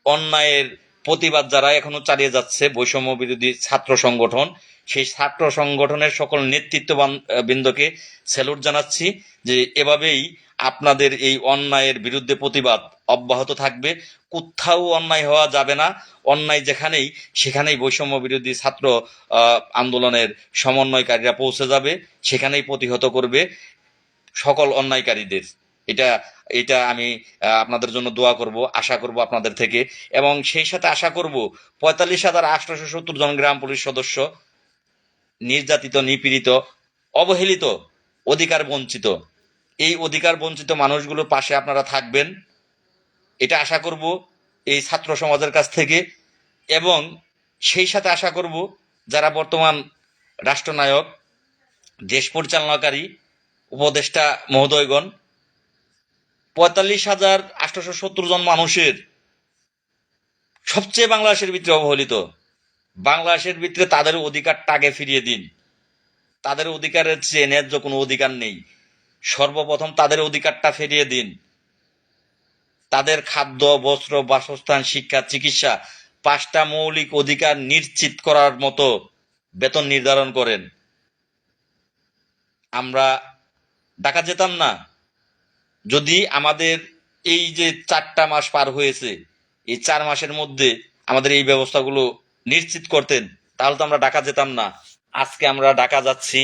অন্যায়ের প্রতিবাদ যারা এখনো চালিয়ে যাচ্ছে, বৈষম্য বিরোধী ছাত্র সংগঠন, সেই ছাত্র সংগঠনের সকল নেতৃত্ববৃন্দকে স্যালুট জানাচ্ছি যে এভাবেই আপনাদের এই অন্যায়ের বিরুদ্ধে প্রতিবাদ অব্যাহত থাকবে। কোথাও অন্যায় হওয়া যাবে না। অন্যায় যেখানেই, সেখানেই বৈষম্য বিরোধী ছাত্র আন্দোলনের সমন্বয়কারীরা পৌঁছে যাবে, সেখানেই প্রতিহত করবে সকল অন্যায়কারীদের। এটা এটা আমি আপনাদের জন্য দোয়া করব, আশা করব আপনাদের থেকে। এবং সেই সাথে আশা করব 45,870 জন গ্রাম পুলিশ সদস্য নির্যাতিত, নিপীড়িত, অবহেলিত, অধিকার বঞ্চিত, এই অধিকার বঞ্চিত মানুষগুলোর পাশে আপনারা থাকবেন, এটা আশা করব এই ছাত্র সমাজের কাছ থেকে। এবং সেই সাথে আশা করব যারা বর্তমান রাষ্ট্রনায়ক, দেশ পরিচালনাকারী, উপদেষ্টা মহোদয়গণ, 45,870 জন মানুষের সবচেয়ে বাংলাদেশের ভিতরে অবহেলিত, বাংলাদেশের ভিতরে তাদের অধিকারটা আগে ফিরিয়ে দিন। তাদের অধিকারের চেয়ে ন্যায্য কোনো অধিকার নেই। সর্বপ্রথম তাদের অধিকারটা ফিরিয়ে দিন। তাদের খাদ্য, বস্ত্র, বাসস্থান, শিক্ষা, চিকিৎসা, 5টা মৌলিক অধিকার নিশ্চিত করার মতো বেতন নির্ধারণ করেন। আমরা ঢাকা যেতাম না যদি আমাদের এই যে 4টা মাস পার হয়েছে, এই 4 মাসের মধ্যে আমাদের এই ব্যবস্থাগুলো নিশ্চিত করতেন, তাহলে তো আমরা ঢাকা যেতাম না। আজকে আমরা ঢাকা যাচ্ছি,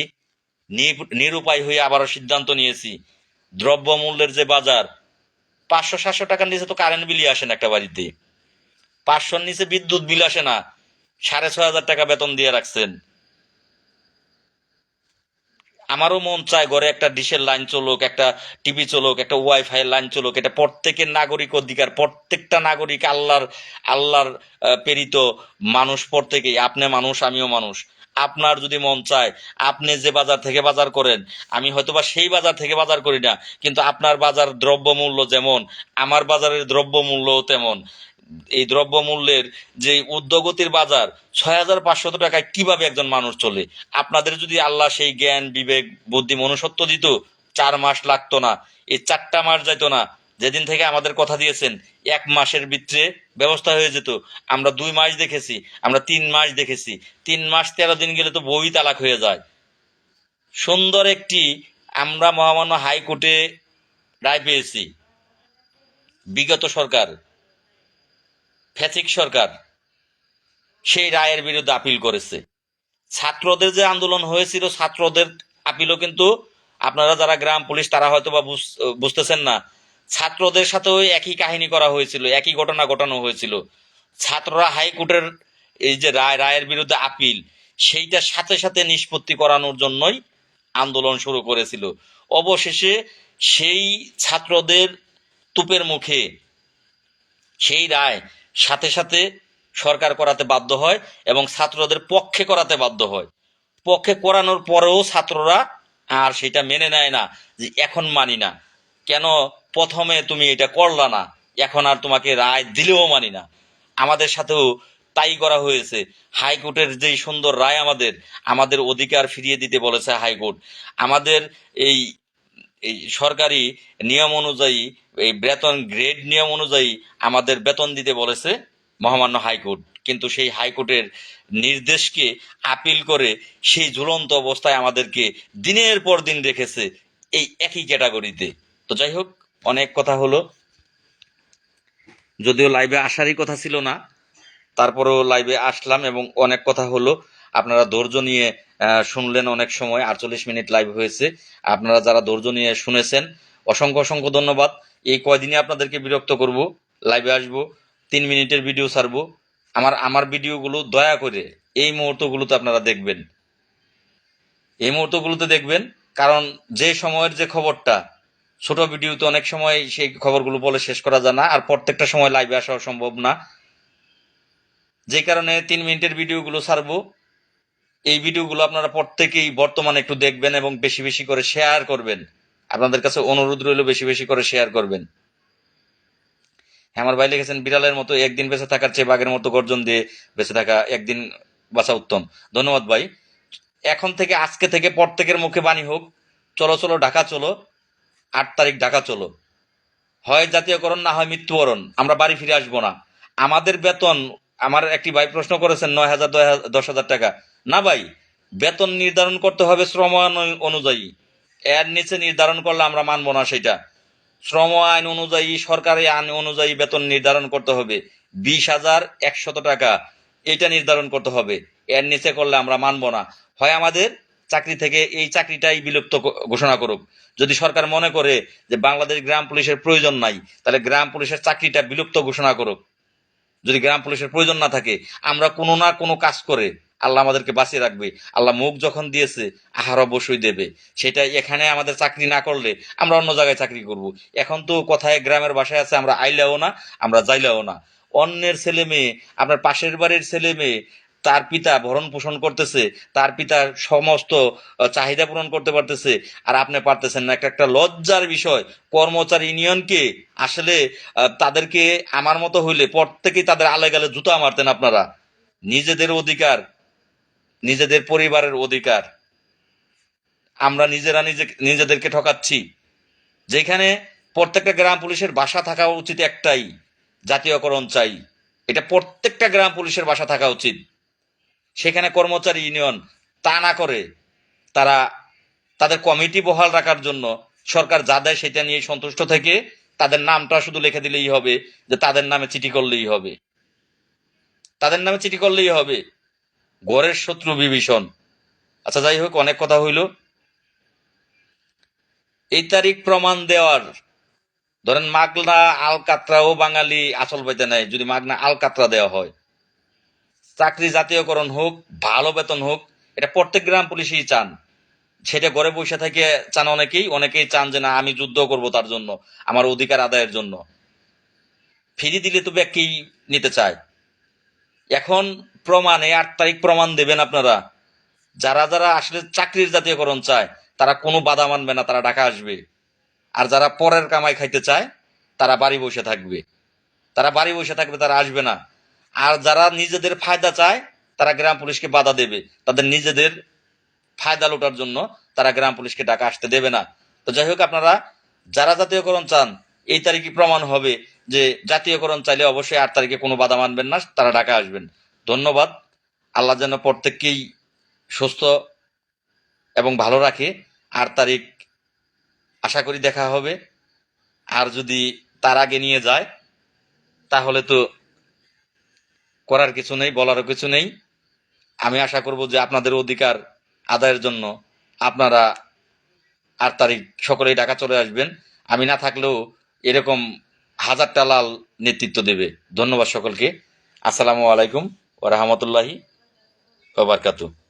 নিরুপায় হয়ে আবারও সিদ্ধান্ত নিয়েছি। দ্রব্যমূল্যের যে বাজার, 500-700 টাকার নিচে তো কারেন্ট বিলই আসে না একটা বাড়িতে, 500-র নিচে বিদ্যুৎ বিল আসে না। 6,500 টাকা বেতন দিয়ে রাখছেন। আমারও মন চায় ঘরে একটা ডিশের লাইন চলুক, একটা টিভি চলুক, একটা ওয়াইফাই লাইন চলুক। এটা প্রত্যেকের নাগরিক অধিকার। প্রত্যেকটা নাগরিক আল্লাহর প্রেরিত মানুষ, প্রত্যেকেই। আপনি মানুষ, আমিও মানুষ। আপনার যদি মন চায়, আপনি যে বাজার থেকে বাজার করেন, আমি হয়তোবা সেই বাজার থেকে বাজার করি না, কিন্তু আপনার বাজার দ্রব্যমূল্য যেমন, আমার বাজারের দ্রব্যমূল্যও তেমন। এই দ্রব্যমূল্যের যে ঊর্ধ্বগতির বাজার, 6,500 টাকায় কিভাবে একজন মানুষ চলে? আপনাদের যদি আল্লাহ সেই জ্ঞান, বিবেক, বুদ্ধি, মনুষ্যত্ব দিত, 4 মাস লাগতো না, এই 4টা মাস যাইতো না যেদিন থেকে আমাদের কথা দিয়েছেন 1 মাসের ভিতরে ব্যবস্থা হয়ে যেত, আমরা 2 মাস দেখেছি, আমরা 3 মাস দেখেছি। 3 মাস 13 দিন গেলে তো বই তালাক হয়ে যায়। সুন্দর একটি আমরা মহামান্য হাইকোর্টে রায় পেয়েছি। বিগত সরকার, ফ্যাসিক সরকার সেই রায়ের বিরুদ্ধে আপিল করেছে। ছাত্রদের যে আন্দোলন হয়েছিল, ছাত্রদের আপিলও কিন্তু আপনারা যারা গ্রাম পুলিশ তারা হয়তো বা বুঝতেছেন না, ছাত্রদের সাথেও একই কাহিনী করা হয়েছিল, একই ঘটনা ঘটানো হয়েছিল। ছাত্ররা হাইকোর্টের এই যে রায়ের বিরুদ্ধে আপিল, সেইটার সাথে সাথে নিষ্পত্তি করানোর জন্যই আন্দোলন শুরু করেছিল। অবশেষে সেই ছাত্রদের তুপের মুখে সেই রায় সাথে সাথে সরকার করাতে বাধ্য হয় এবং ছাত্রদের পক্ষে করাতে বাধ্য হয়। পক্ষে করানোর পরেও ছাত্ররা আর সেটা মেনে নেয় না, যে এখন মানি না, কেন প্রথমে তুমি এটা করলা না, এখন আর তোমাকে রায় দিলেও মানি না। আমাদের সাথেও তাই করা হয়েছে। হাইকোর্টের যেই সুন্দর রায়, আমাদের অধিকার ফিরিয়ে দিতে বলেছে হাইকোর্ট। আমাদের এই এই সরকারি নিয়ম অনুযায়ী, এই বেতন গ্রেড নিয়ম অনুযায়ী আমাদের বেতন দিতে বলেছে মহামান্য হাইকোর্ট, কিন্তু সেই হাইকোর্টের নির্দেশকে আপিল করে সেই ঝুলন্ত অবস্থায় আমাদেরকে দিনের পর দিন রেখেছে এই একই ক্যাটাগরিতে। তো যাই হোক, অনেক কথা হলো, যদিও লাইভে আসারই কথা ছিল না, তারপরেও লাইভে আসলাম এবং অনেক কথা হলো। আপনারা ধৈর্য নিয়ে শুনলেন। অনেক সময় 48 মিনিট লাইভ হয়েছে। আপনারা যারা ধৈর্য নিয়ে শুনেছেন, অসংখ্য অসংখ্য ধন্যবাদ। এই কয়দিনে আপনাদেরকে বিরক্ত করব, লাইভে আসব, 3 মিনিটের ভিডিও ছাড়বো। আমার ভিডিওগুলো দয়া করে এই মুহূর্তগুলোতে আপনারা দেখবেন, এই মুহূর্তগুলোতে দেখবেন, কারণ যে সময়ের যে খবরটা ছোট ভিডিওতে অনেক সময় সেই খবরগুলো বলে শেষ করা যায় না, আর প্রত্যেকটা সময় লাইভে আসা সম্ভব না। যে কারণে 3 মিনিটের ভিডিওগুলো ছাড়বো। এই ভিডিওগুলো আপনারা প্রত্যেকেই বর্তমানে একটু দেখবেন এবং বেশি বেশি করে শেয়ার করবেন। আপনাদের কাছে অনুরোধ রইল, বেশি বেশি করে শেয়ার করবেন। আমার ভাই লিখেছেন, বিড়ালের মতো একদিন বেঁচে থাকার চেয়ে বাঘের মতো গর্জন দিয়ে বেঁচে থাকা একদিন বাঁচা উত্তম। ধন্যবাদ ভাই। এখন থেকে, আজকে থেকে প্রত্যেকের মুখে বাণী হোক, চলো চলো ঢাকা চলো, 8 তারিখ ঢাকা চলো। হয় জাতীয়করণ, না হয় মৃত্যুবরণ, আমরা বাড়ি ফিরে আসবো না। আমাদের বেতন, আমার একটি ভাই প্রশ্ন করেছেন 9,000 10,000 টাকা। না ভাই, বেতন নির্ধারণ করতে হবে শ্রম আইন অনুযায়ী। এর নিচে নির্ধারণ করলে আমরা মানবো না। সেটা শ্রম আইন অনুযায়ী, সরকারি আইন অনুযায়ী বেতন নির্ধারণ করতে হবে। 20,100 টাকা এটা নির্ধারণ করতে হবে। এর নিচে করলে আমরা মানবো না। হয় আমাদের চাকরি থেকে এই চাকরিটাই বিলুপ্ত ঘোষণা করুক। যদি সরকার মনে করে যে বাংলাদেশ গ্রাম পুলিশের প্রয়োজন নাই, তাহলে গ্রাম পুলিশের চাকরিটা বিলুপ্ত ঘোষণা করুক। যদি গ্রাম পুলিশের প্রয়োজন না থাকে, আমরা কোনো না কোনো কাজ করে আল্লাহ আমাদেরকে বাঁচিয়ে রাখবে। আল্লাহ মুখ যখন দিয়েছে, আহার অবশ্যই দেবে। সেটা এখানে আমাদের চাকরি না করলে আমরা অন্য জায়গায় চাকরি করব। এখন তো কথায় গ্রামের বাসায় আছে, আমরা আইলেও না, আমরা যাইলেও না। অন্যের ছেলে মেয়ে, আপনার পাশের বাড়ির ছেলে মেয়ে, তার পিতা ভরণ পোষণ করতেছে, তার পিতার সমস্ত চাহিদা পূরণ করতে পারতেছে, আর আপনি পারতেছেন না। একটা লজ্জার বিষয়। কর্মচারী ইউনিয়নকে আসলে তাদেরকে আমার মতো হইলে প্রত্যেকেই তাদের আলে গালে জুতা মারতেন আপনারা। নিজেদের অধিকার, নিজেদের পরিবারের অধিকার আমরা নিজেরা নিজেদেরকে ঠকাচ্ছি। যেখানে প্রত্যেকটা গ্রাম পুলিশের বাসা থাকা উচিত একটাই, জাতীয়করণ চাই। এটা প্রত্যেকটা গ্রাম পুলিশের বাসা থাকা উচিত। সেখানে কর্মচারী ইউনিয়ন তা না করে তারা তাদের কমিটি বহাল রাখার জন্য সরকার যা দেয় সেটা নিয়ে সন্তুষ্ট থেকে তাদের নামটা শুধু লিখে দিলেই হবে, যে তাদের নামে চিঠি করলেই হবে, তাদের নামে চিঠি করলেই হবে। ঘরের শত্রু বিভীষণ। আচ্ছা যাই হোক, অনেক কথা হইল। এই তারিখ প্রমাণ দেওয়ার, ধরেন মাগনা আলকাতরাও বাঙালি আচল পাইতে নেয়, যদি মাগনা আলকাতরা দেওয়া হয়, চাকরি জাতীয়করণ হোক, ভালো বেতন হোক, এটা প্রত্যেক গ্রাম পুলিশই চান। সেটা ঘরে বসে থেকে চান অনেকেই চান যে না, আমি যুদ্ধ করব তার জন্য, আমার অধিকার আদায়ের জন্য। ফিরি দিলে তো ব্যাগকেই নিতে চায়। এখন প্রমাণ, এই 8 তারিখ প্রমাণ দেবেন আপনারা। যারা যারা আসলে চাকরির জাতীয়করণ চায় তারা কোনো বাধা মানবে না, তারা ঢাকা আসবে। আর যারা পরের কামাই খাইতে চায় তারা বাড়ি বসে থাকবে, তারা আসবে না। আর যারা নিজেদের ফায়দা চায় তারা গ্রাম পুলিশকে বাধা দেবে, তাদের নিজেদের ফায়দা লোটার জন্য তারা গ্রাম পুলিশকে ঢাকা আসতে দেবে না। তো যাই হোক, আপনারা যারা জাতীয়করণ চান এই তারিখে প্রমাণ হবে যে জাতীয়করণ চাইলে অবশ্যই 8 তারিখে কোনো বাধা মানবেন না, তারা ঢাকা আসবেন। ধন্যবাদ। আল্লাহ যেন প্রত্যেককেই সুস্থ এবং ভালো রাখে। 8 তারিখ আশা করি দেখা হবে। আর যদি তার আগে নিয়ে যায় তাহলে তো করার কিছু নেই, বলারও কিছু নেই। আমি আশা করব যে আপনাদের অধিকার আদায়ের জন্য আপনারা 8 তারিখ সকলেই ঢাকা চলে আসবেন। আমি না থাকলেও এরকম হাজারটা লাল নেতৃত্ব দেবে। ধন্যবাদ সকলকে। আসসালামু আলাইকুম ওয়া রাহমাতুল্লাহি ওয়া বারাকাতুহু।